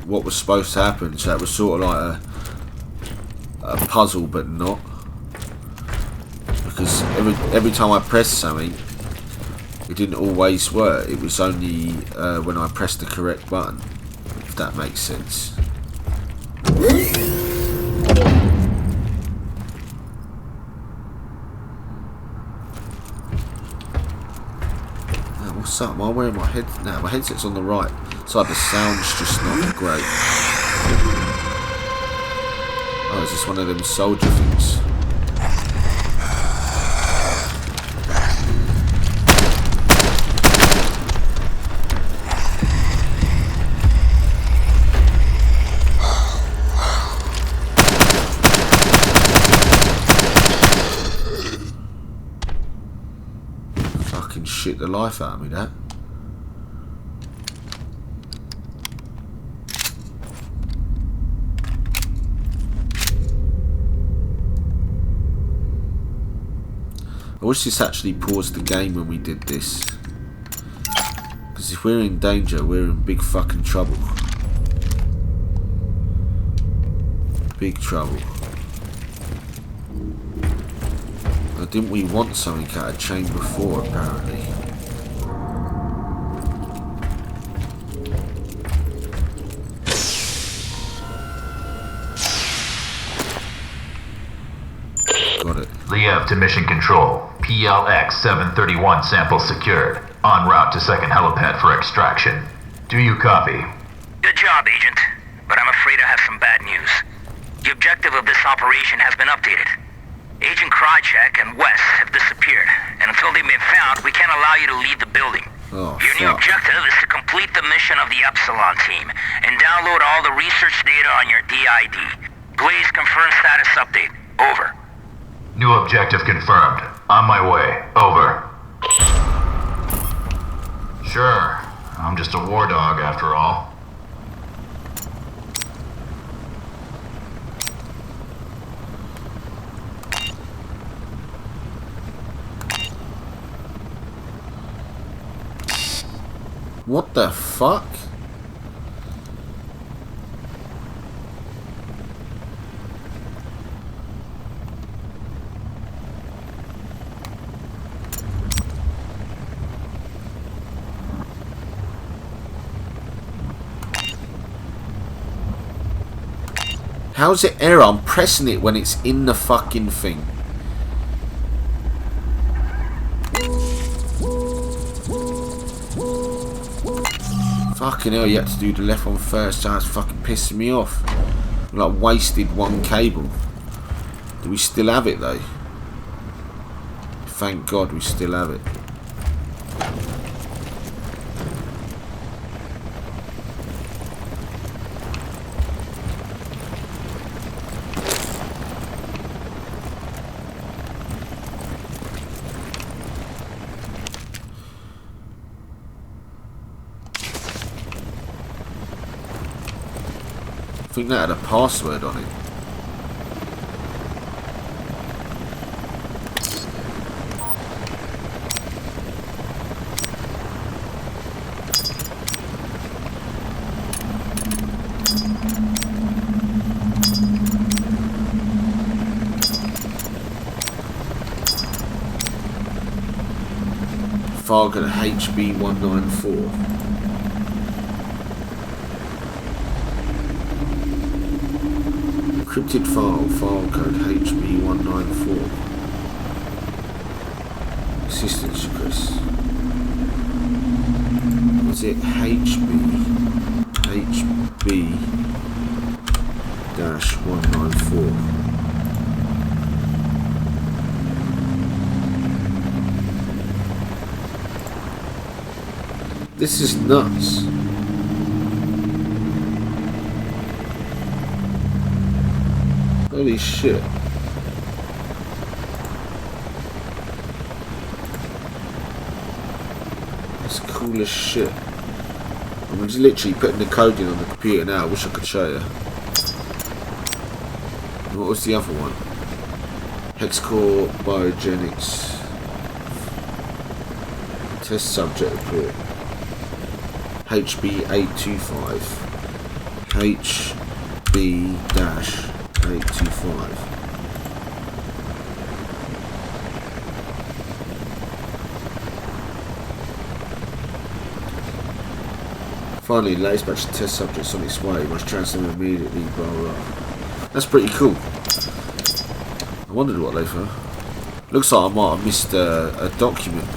was supposed to happen, so it was sort of like a puzzle, but not. Because every time I pressed something, it didn't always work. It was only when I pressed the correct button, if that makes sense. What's up? Am I wearing my head? No, my headset's on the right side. The sound's just not great. Oh, is this one of them soldier things? Shit the life out of me, that. I wish this actually paused the game when we did this, because if we're in danger, we're in big fucking trouble. Big trouble. Now, didn't we want something out of Chamber 4 apparently? Liev to Mission Control. PLX 731 sample secured. En route to second helipad for extraction. Do you copy? Good job, Agent. But I'm afraid I have some bad news. The objective of this operation has been updated. Agent Krychek and West have disappeared, and until they've been found, we can't allow you to leave the building. Your new objective is to complete the mission of the Epsilon team and download all the research data on your DID. Please confirm status update. Over. New objective confirmed. On my way. Over. Sure. I'm just a war dog after all. What the fuck? How's it error? I'm pressing it when it's in the fucking thing. Fucking hell, you had to do the left one first. That's fucking pissing me off. Like, wasted one cable. Do we still have it though? Thank God we still have it. I think that had a password on it. File code HB194. Encrypted file code HB194. Assistance request. Was it HB-194? This is nuts. Holy shit. That's cool as shit. I'm just literally putting the code in on the computer now. I wish I could show you. What was the other one? Hexcore Biogenics. Test subject report. HB825. HB-825. Finally, latest batch of test subjects on its way. Must transfer them immediately. Blah blah. That's pretty cool. I wondered what they were. Looks like I might have missed a document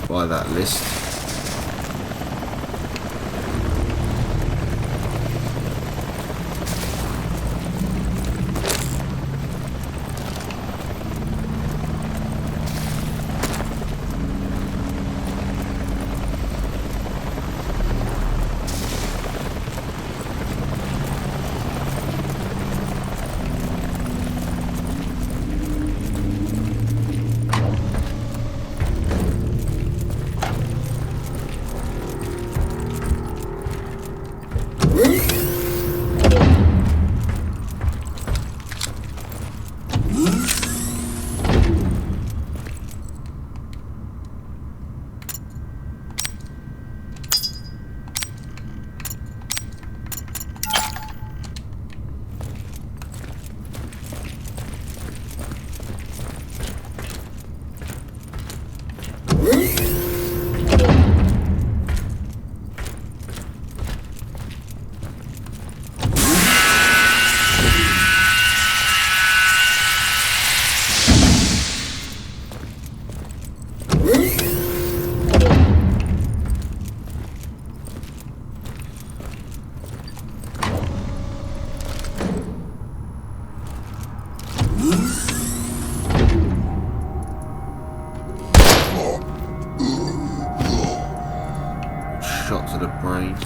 by that list. Shot to the brain.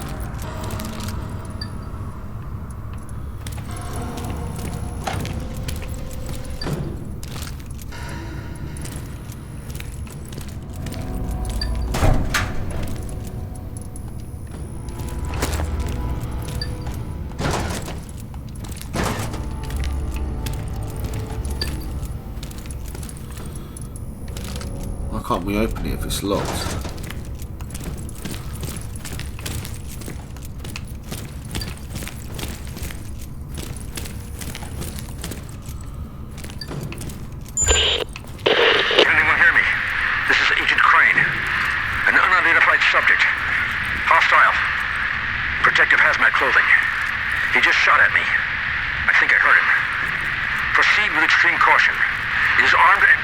Why can't we open it if it's locked? Subject. Hostile. Protective hazmat clothing. He just shot at me. I think I hurt proceed with extreme caution. It is armed and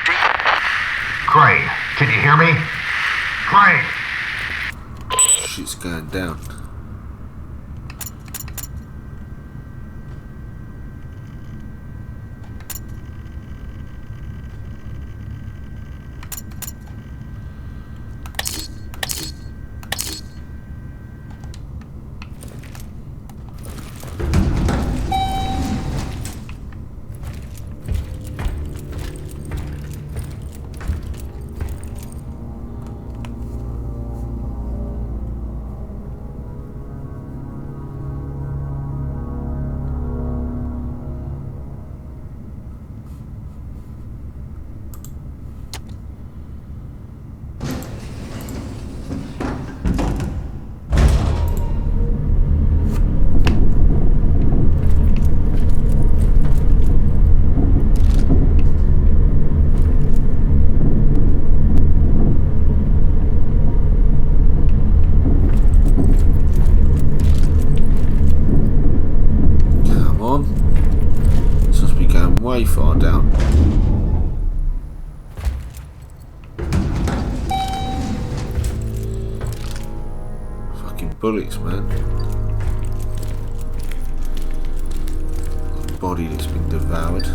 Crane, can you hear me? Crane! Shit's going down. Way far down. Fucking bullets, man. A body that's been devoured.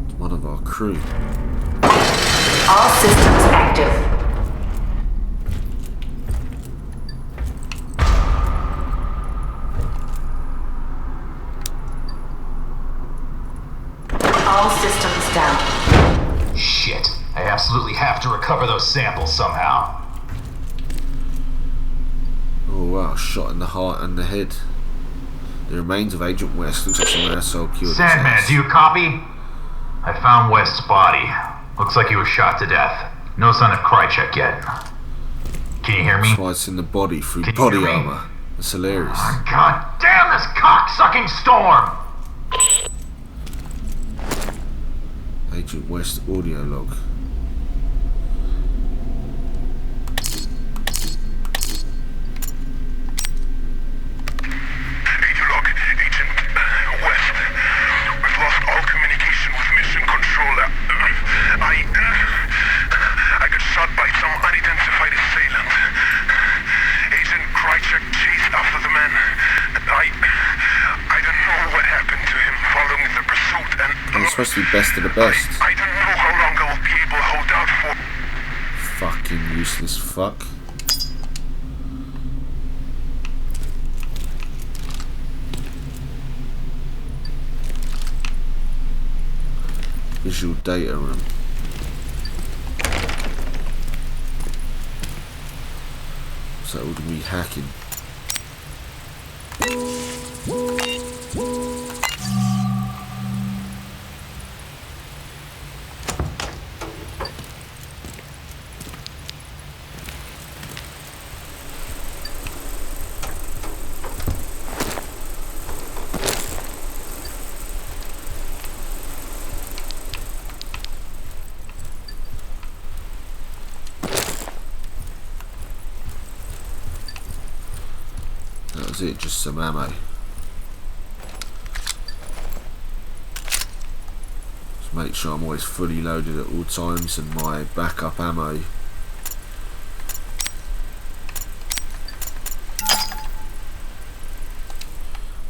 It's one of our crew. All systems active. All systems down. Shit. I absolutely have to recover those samples somehow. Oh wow, shot in the heart and the head. The remains of Agent West. Looks like some asshole killed. Sandman, do you copy? I found West's body. Looks like he was shot to death. No sign of Krychek yet. Can you hear me? Slice in the body through body armor. That's hilarious. Oh, God damn this cock-sucking storm! Agent West audio log. I got shot by some unidentified assailant. Agent Krychek chased after the man. I don't know what happened to him following the pursuit, and I'm supposed to be best of the best. I don't know how long I will be able to hold out for. Fucking useless fuck. Visual data room. So would we hacking? That was it, just some ammo. Just make sure I'm always fully loaded at all times and my backup ammo.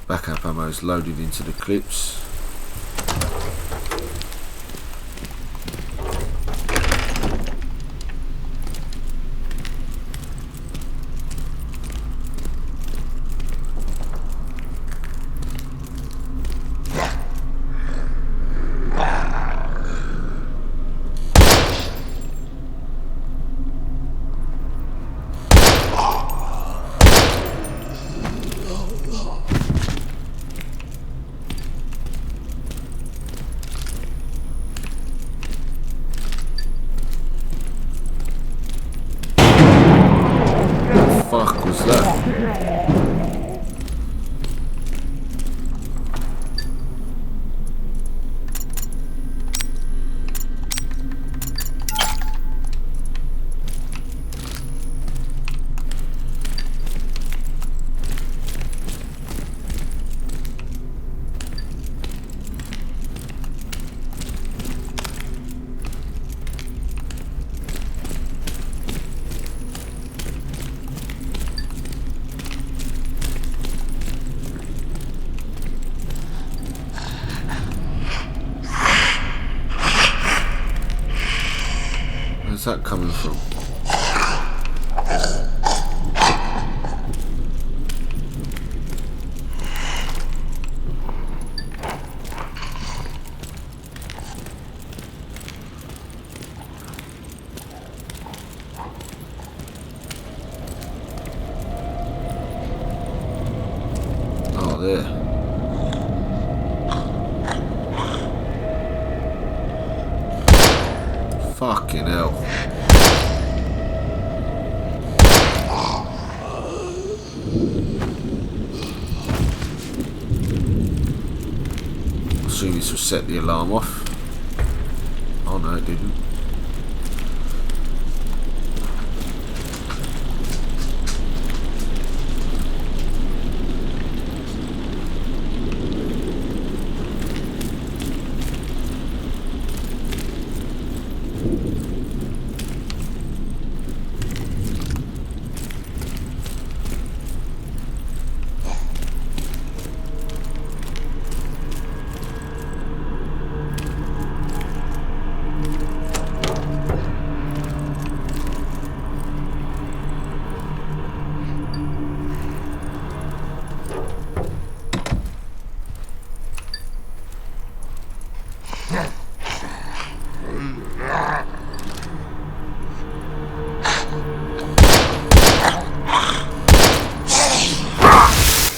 Backup ammo is loaded into the clips. Fuck was that? Where's that coming from? Oh, there. Fucking hell. I assume this will set the alarm off. Oh no, it didn't.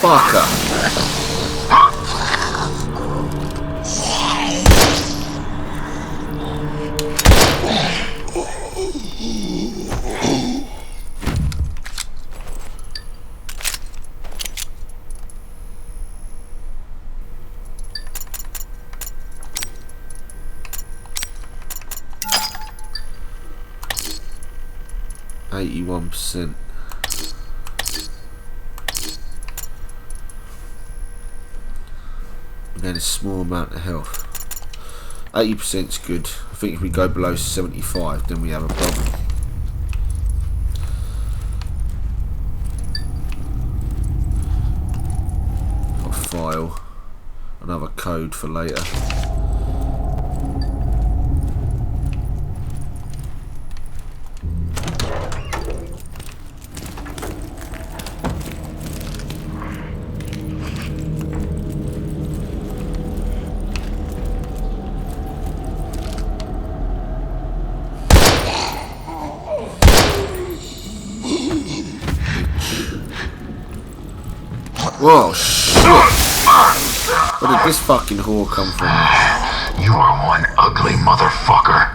Fucker. %. Again, a small amount of health. 80% is good. I think if we go below 75, then we have a problem. Got a file. Another code for later. Whoa, shit! Where did this fucking whore come from? You are one ugly motherfucker.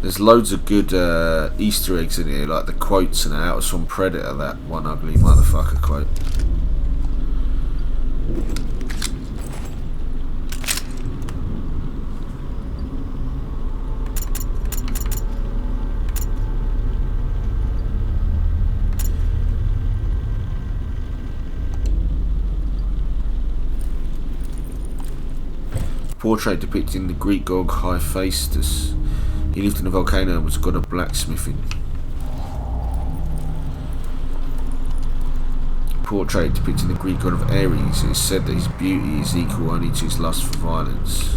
There's loads of good Easter eggs in here, like the quotes and that. It was from Predator, that one ugly motherfucker quote. Portrait depicting the Greek god Hephaestus. He lived in a volcano and was god of blacksmithing. Portrait depicting the Greek god of Ares. It is said that his beauty is equal only to his lust for violence.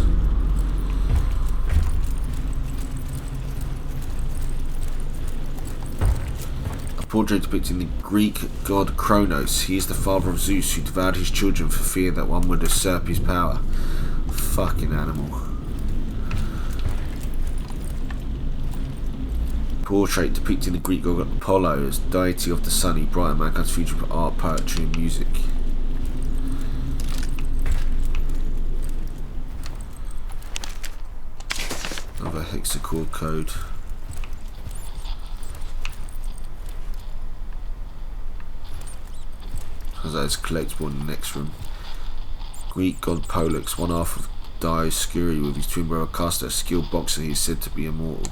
A portrait depicting the Greek god Kronos. He is the father of Zeus, who devoured his children for fear that one would usurp his power. Fucking animal. Portrait depicting the Greek god Apollo as deity of the sun. He brightened mankind's future for art, poetry and music. Another hexacore code. Because that is collectible in the next room. Greek god Pollux, one half of Dioscuri with his twin brother Castor, a skilled boxer. He is said to be immortal.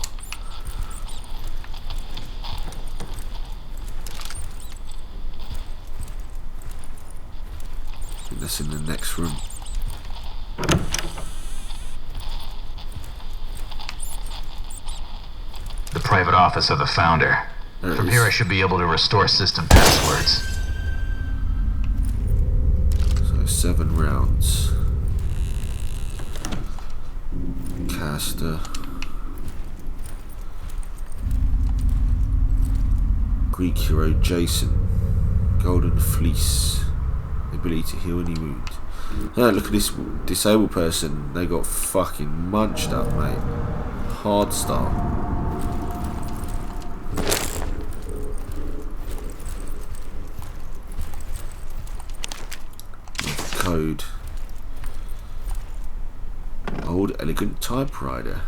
I think that's in the next room. The private office of the founder. From here I should be able to restore system passwords. So 7 rounds. Caster. Greek hero Jason. Golden Fleece. The ability to heal any wound. Yeah, look at this disabled person. They got fucking munched up, mate. Hard start. Code. Old elegant typewriter.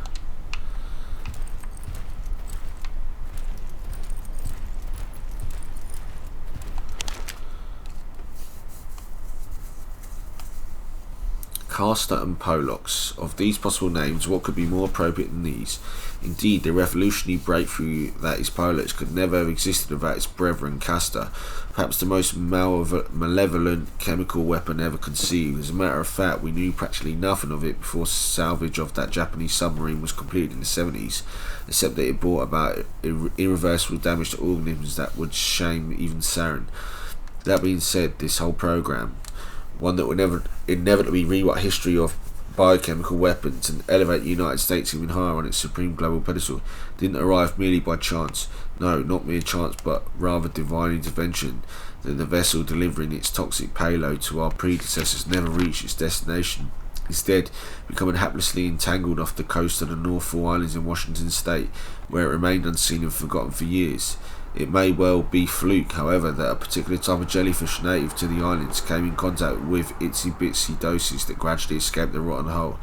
Caster and Pollux. Of these possible names, what could be more appropriate than these? Indeed, the revolutionary breakthrough that is Pollux could never have existed without its brethren Caster, perhaps the most malevolent chemical weapon ever conceived. As a matter of fact, we knew practically nothing of it before salvage of that Japanese submarine was completed in the 70s, except that it brought about irreversible damage to organisms that would shame even Saren. That being said, this whole program, one that would never inevitably rewrite history of biochemical weapons and elevate the United States even higher on its supreme global pedestal, didn't arrive merely by chance. No, not mere chance, but rather divine intervention. That the vessel delivering its toxic payload to our predecessors never reached its destination, instead becoming haplessly entangled off the coast of the North Four Islands in Washington State, where it remained unseen and forgotten for years. It may well be fluke, however, that a particular type of jellyfish native to the islands came in contact with itsy bitsy doses that gradually escaped the rotten hull,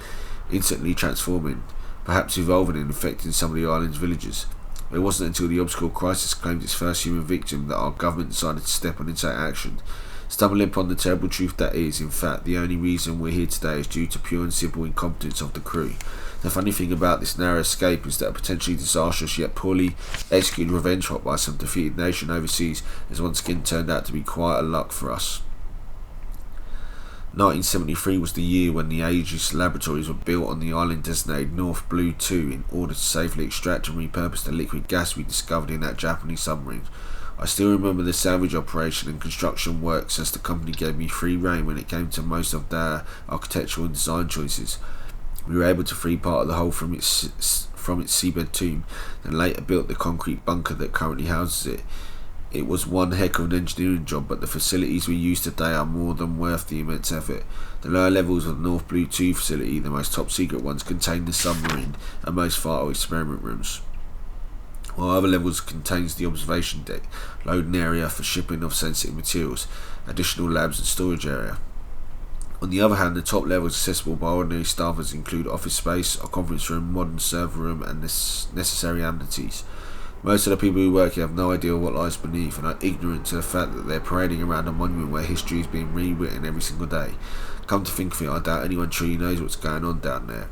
instantly transforming, perhaps evolving and infecting some of the island's villagers. It wasn't until the obstacle crisis claimed its first human victim that our government decided to step on into action. Stumbling upon the terrible truth that is, in fact, the only reason we're here today is due to pure and simple incompetence of the crew. The funny thing about this narrow escape is that a potentially disastrous yet poorly executed revenge plot by some defeated nation overseas has once again turned out to be quite a luck for us. 1973 was the year when the Aegis laboratories were built on the island designated North Blue 2 in order to safely extract and repurpose the liquid gas we discovered in that Japanese submarine. I still remember the salvage operation and construction works, as the company gave me free rein when it came to most of their architectural and design choices. We were able to free part of the hull from its seabed tomb, and later built the concrete bunker that currently houses it. It was one heck of an engineering job, but the facilities we use today are more than worth the immense effort. The lower levels of the North Blue 2 facility, the most top secret ones, contain the submarine and most vital experiment rooms, while other levels contains the observation deck, loading area for shipping of sensitive materials, additional labs and storage area. On the other hand, the top levels accessible by ordinary staffers include office space, a conference room, modern server room and necessary amenities. Most of the people who work here have no idea what lies beneath and are ignorant to the fact that they're parading around a monument where history is being rewritten every single day. Come to think of it, I doubt anyone truly knows what's going on down there.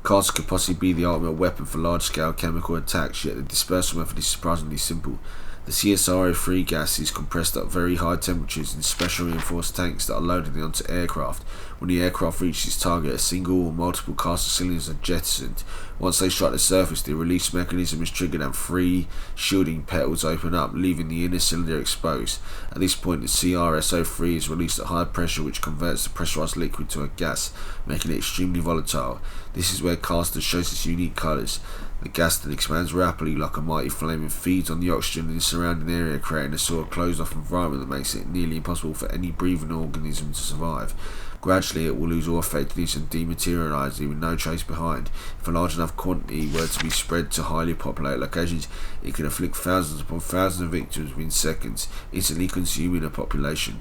Caster could possibly be the ultimate weapon for large-scale chemical attacks, yet the dispersal method is surprisingly simple. The CSRO-3 gas is compressed at very high temperatures in special reinforced tanks that are loaded onto aircraft. When the aircraft reaches its target, a single or multiple caster cylinders are jettisoned. Once they strike the surface, the release mechanism is triggered and 3 shielding petals open up, leaving the inner cylinder exposed. At this point, the CRSO-3 is released at high pressure, which converts the pressurized liquid to a gas, making it extremely volatile. This is where Caster shows its unique colours. The gas then expands rapidly like a mighty flame and feeds on the oxygen in the surrounding area, creating a sort of closed-off environment that makes it nearly impossible for any breathing organism to survive. Gradually, it will lose all effectiveness and dematerialise, leaving no trace behind. If a large enough quantity were to be spread to highly populated locations, it could inflict thousands upon thousands of victims within seconds, instantly consuming a population.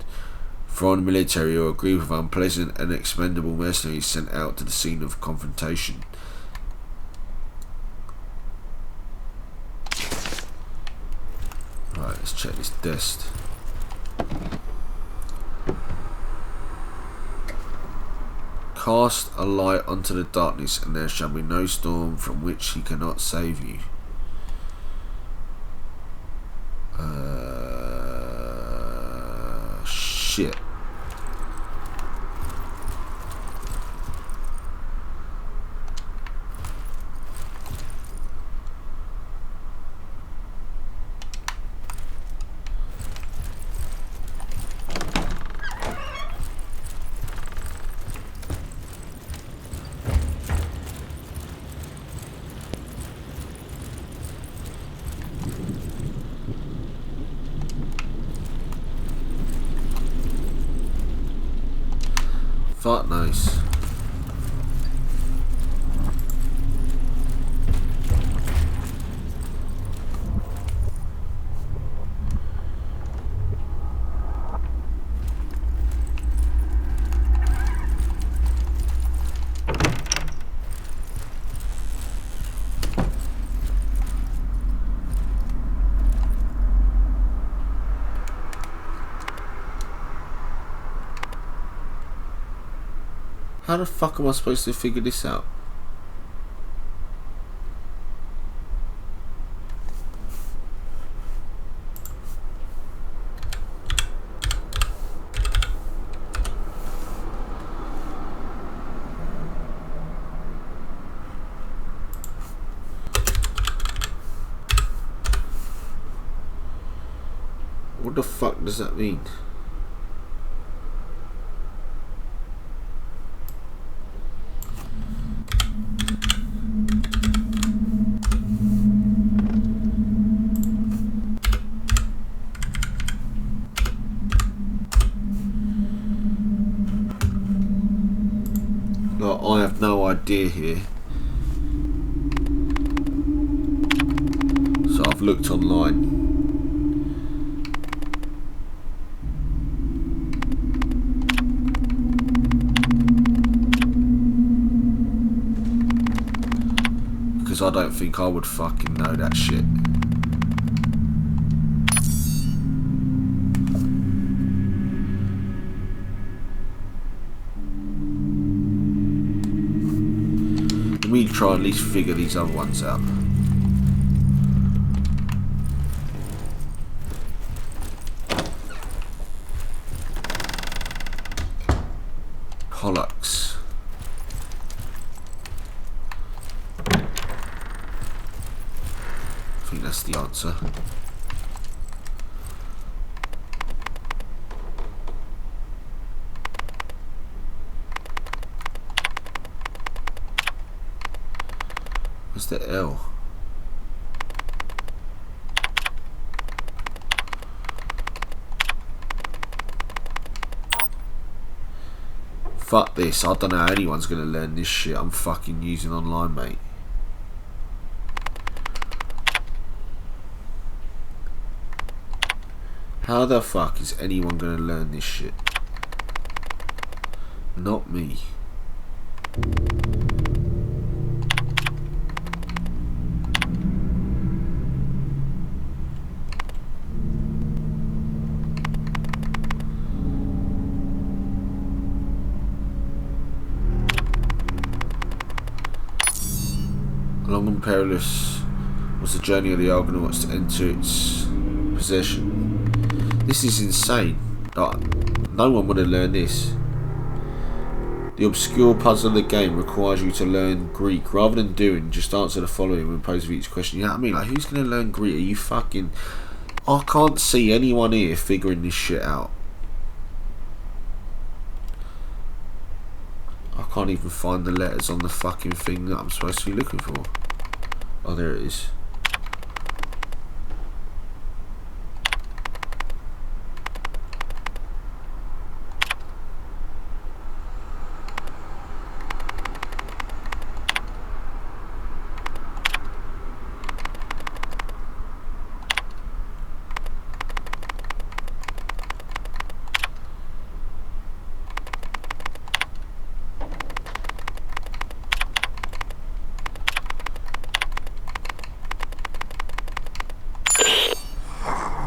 Foreign military or a group of unpleasant and expendable mercenaries sent out to the scene of confrontation. Right, let's check this desk. Cast a light onto the darkness, and there shall be no storm from which he cannot save you. Shit. Fuck knows. How the fuck am I supposed to figure this out? What the fuck does that mean? I have no idea here. So I've looked online. Because I don't think I would fucking know that shit. We try at least figure these other ones out. Pollux. I think that's the answer. What's the L? Fuck this, I don't know how anyone's gonna learn this shit I'm fucking using online, mate. How the fuck is anyone gonna learn this shit? Not me. Long and perilous was the journey of the Argonauts to enter its possession. This is insane. No one would have learned this. The obscure puzzle of the game requires you to learn Greek. Rather than doing, just answer the following when posed with each question. You know what I mean? Like, who's going to learn Greek? Are you fucking... I can't see anyone here figuring this shit out. I can't even find the letters on the fucking thing that I'm supposed to be looking for. Oh, there it is.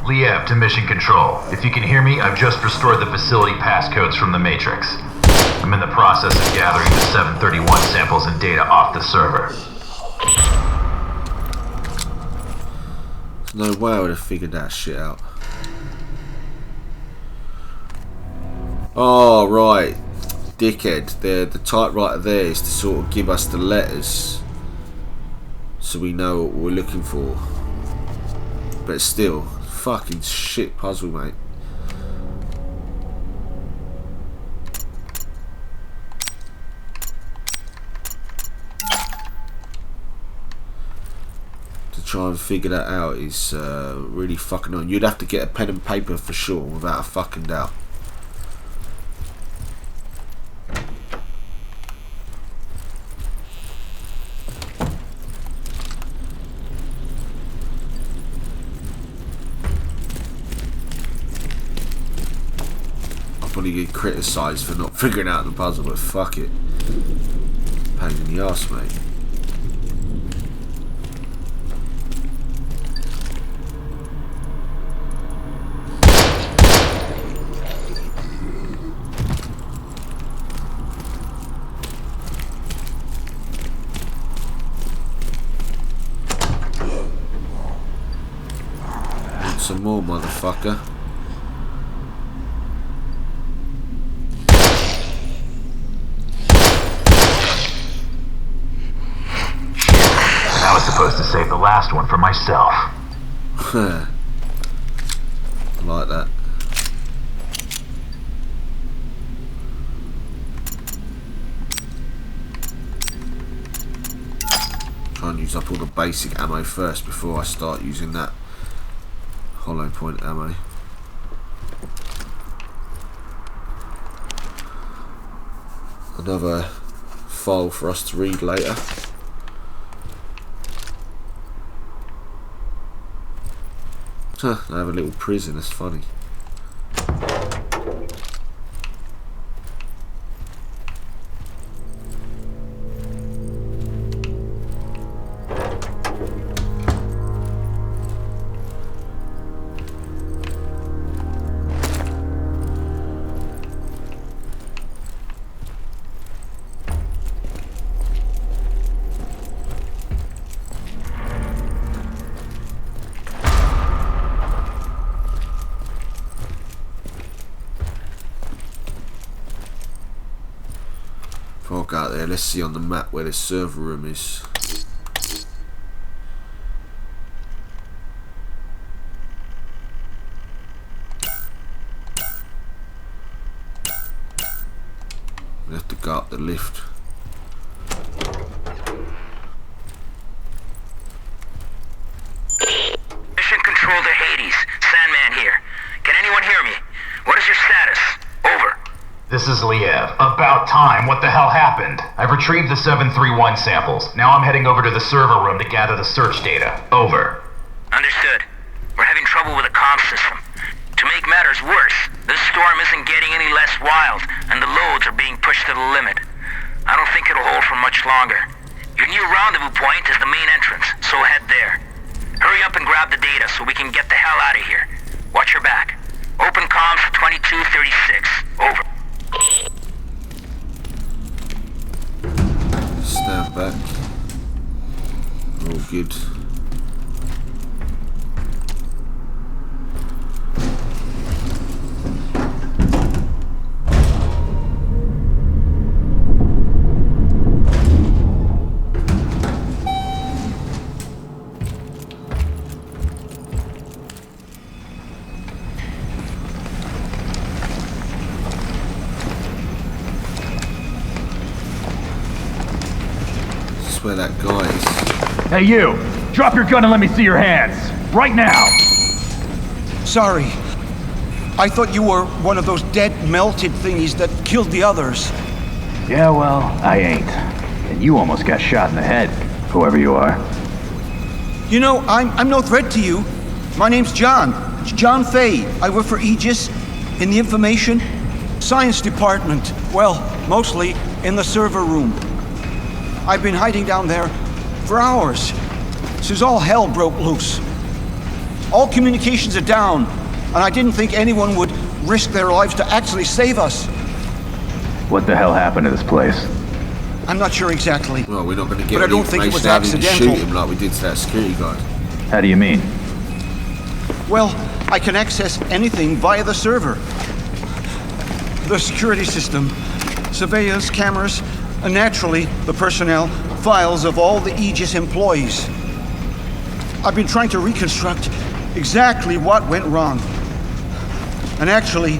Liev to Mission Control. If you can hear me, I've just restored the facility passcodes from the Matrix. I'm in the process of gathering the 731 samples and data off the server. There's no way I would have figured that shit out. Oh, right. Dickhead. The typewriter there is to sort of give us the letters so we know what we're looking for. But still, fucking shit puzzle, mate. To try and figure that out is really fucking on. You'd have to get a pen and paper for sure, without a fucking doubt. probably get criticised for not figuring out the puzzle, but fuck it. Pain in the arse, mate. Want some more, motherfucker? I was supposed to save the last one for myself. I like that. Try and use up all the basic ammo first before I start using that hollow point ammo. Another file for us to read later. Huh, they have a little prison, that's funny. Before I go out there, let's see on the map where the server room is. We have to go up the lift. Mission control to Hades. Sandman here. Can anyone hear me? What is your status? Over. This is Liev. About time. What the hell happened? I've retrieved the 731 samples. Now I'm heading over to the server room to gather the search data. Over. Understood. We're having trouble with the comm system. To make matters worse, this storm isn't getting any less wild, and the loads are being pushed to the limit. I don't think it'll hold for much longer. Your new rendezvous point is the main entrance, so head there. Hurry up and grab the data so we can get the hell out of here. Watch your back. Open comms 2236. Over. Stand back. All good. Where that guy is. Hey you! Drop your gun and let me see your hands! Right now! Sorry. I thought you were one of those dead, melted thingies that killed the others. Yeah, well, I ain't. And you almost got shot in the head, whoever you are. You know, I'm no threat to you. My name's John. It's John Fay. I work for Aegis in the Information Science Department. Well, mostly in the server room. I've been hiding down there for hours, since all hell broke loose. All communications are down, and I didn't think anyone would risk their lives to actually save us. What the hell happened to this place? I'm not sure exactly. Well, we're not going to get but I don't think it was accidental. Shoot him like we did to that security guard. How do you mean? Well, I can access anything via the server. The security system, surveillance cameras, and naturally, the personnel files of all the Aegis employees. I've been trying to reconstruct exactly what went wrong. And actually,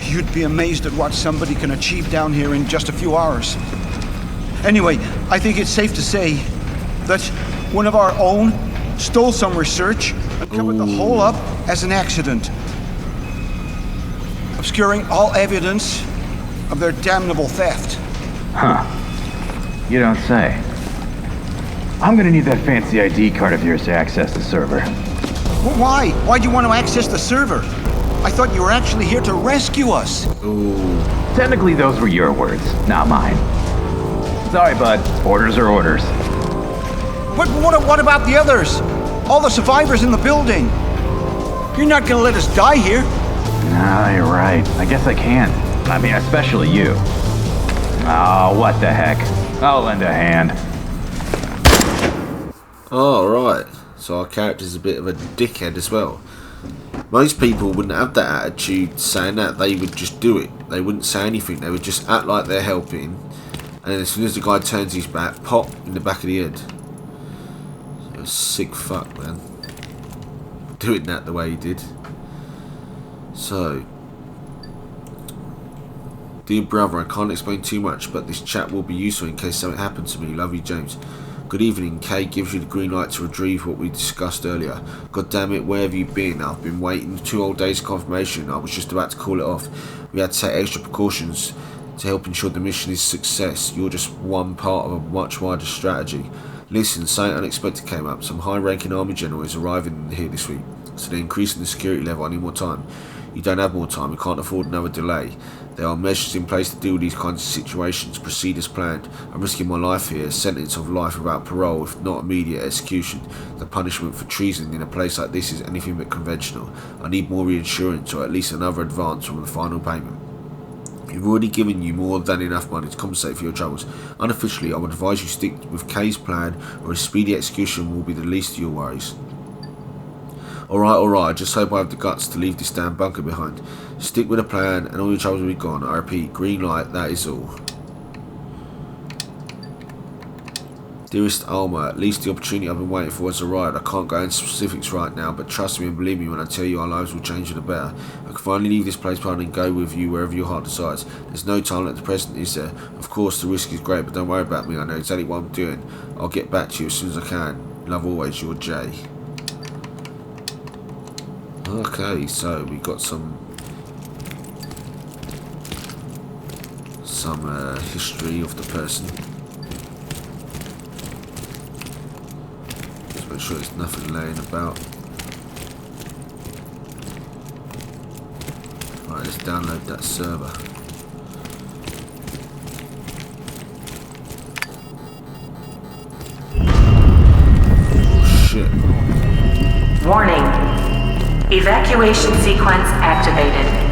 you'd be amazed at what somebody can achieve down here in just a few hours. Anyway, I think it's safe to say that one of our own stole some research and covered the whole up as an accident, obscuring all evidence of their damnable theft. Huh. You don't say. I'm gonna need that fancy ID card of yours to access the server. Well, why? Why do you want to access the server? I thought you were actually here to rescue us. Ooh. Technically, those were your words, not mine. Sorry, bud. Orders are orders. But what about the others? All the survivors in the building? You're not gonna let us die here. Nah, you're right. I guess I can't. I mean, especially you. Oh, what the heck. I'll lend a hand. Oh, right. So our character's a bit of a dickhead as well. Most people wouldn't have that attitude saying that. They would just do it. They wouldn't say anything. They would just act like they're helping. And then as soon as the guy turns his back, pop in the back of the head. You're a sick fuck, man. Doing that the way he did. So, dear brother, I can't explain too much, but this chat will be useful in case something happens to me. Love you, James. Good evening. Kay gives you the green light to retrieve what we discussed earlier. God damn it, where have you been? I've been waiting 2 whole days of confirmation. I was just about to call it off. We had to take extra precautions to help ensure the mission is a success. You're just one part of a much wider strategy. Listen, something unexpected came up. Some high-ranking army general is arriving here this week, so they're increasing the security level. I need more time. You don't have more time. We can't afford another delay. There are measures in place to deal with these kinds of situations. Proceed as planned. I'm risking my life here. A sentence of life without parole, if not immediate execution. The punishment for treason in a place like this is anything but conventional. I need more reassurance, or at least another advance from the final payment. We've already given you more than enough money to compensate for your troubles. Unofficially, I would advise you stick with Kay's plan, or a speedy execution will be the least of your worries. Alright, I just hope I have the guts to leave this damn bunker behind. Stick with the plan and all your troubles will be gone. I repeat, green light, that is all. Dearest Alma, at least the opportunity I've been waiting for has arrived. I can't go into specifics right now, but trust me and believe me when I tell you our lives will change for the better. I can finally leave this place behind and go with you wherever your heart decides. There's no time like the present, is there? Of course, the risk is great, but don't worry about me. I know exactly what I'm doing. I'll get back to you as soon as I can. Love always, your Jay. Okay, so we got some history of the person. Just make sure there's nothing laying about. Right, let's download that server. Oh shit. Warning. Evacuation sequence activated.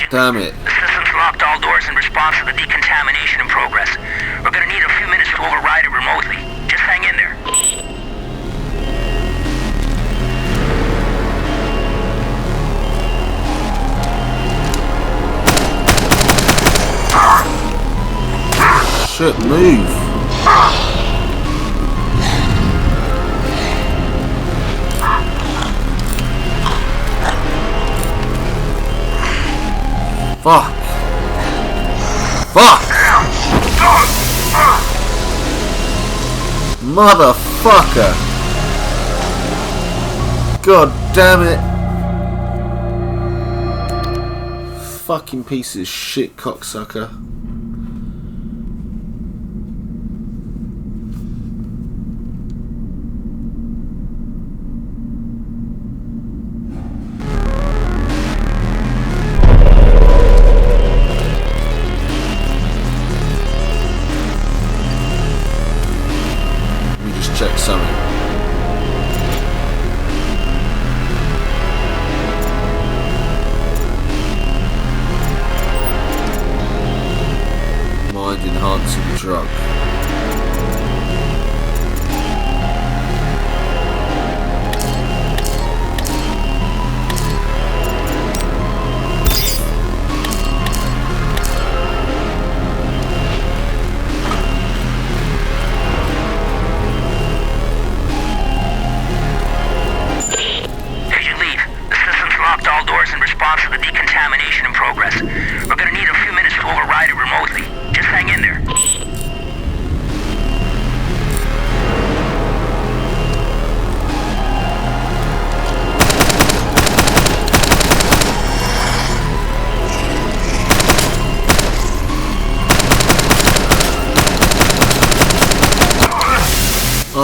Damn it. The system's locked all doors in response to the decontamination in progress. We're gonna need a few minutes to override it remotely. Just hang in there. Shit, move. Fuck. Fuck. Motherfucker. God damn it. Fucking piece of shit, cocksucker. Check something. Mind enhancing drug.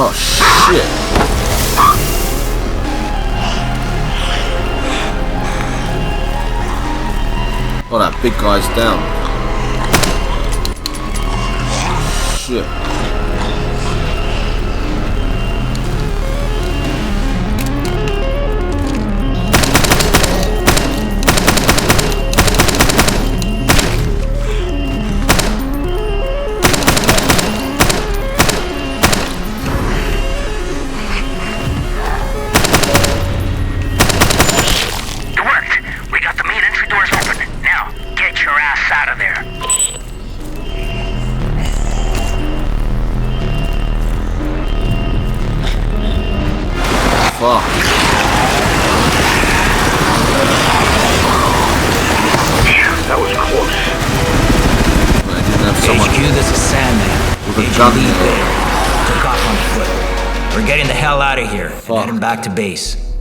Oh shit. Oh, that big guy's down. Shit. Fuck. That was close. I didn't have someone. HQ, this is Sandman. With a gun Took off on foot. We're getting the hell out of here and heading back to base.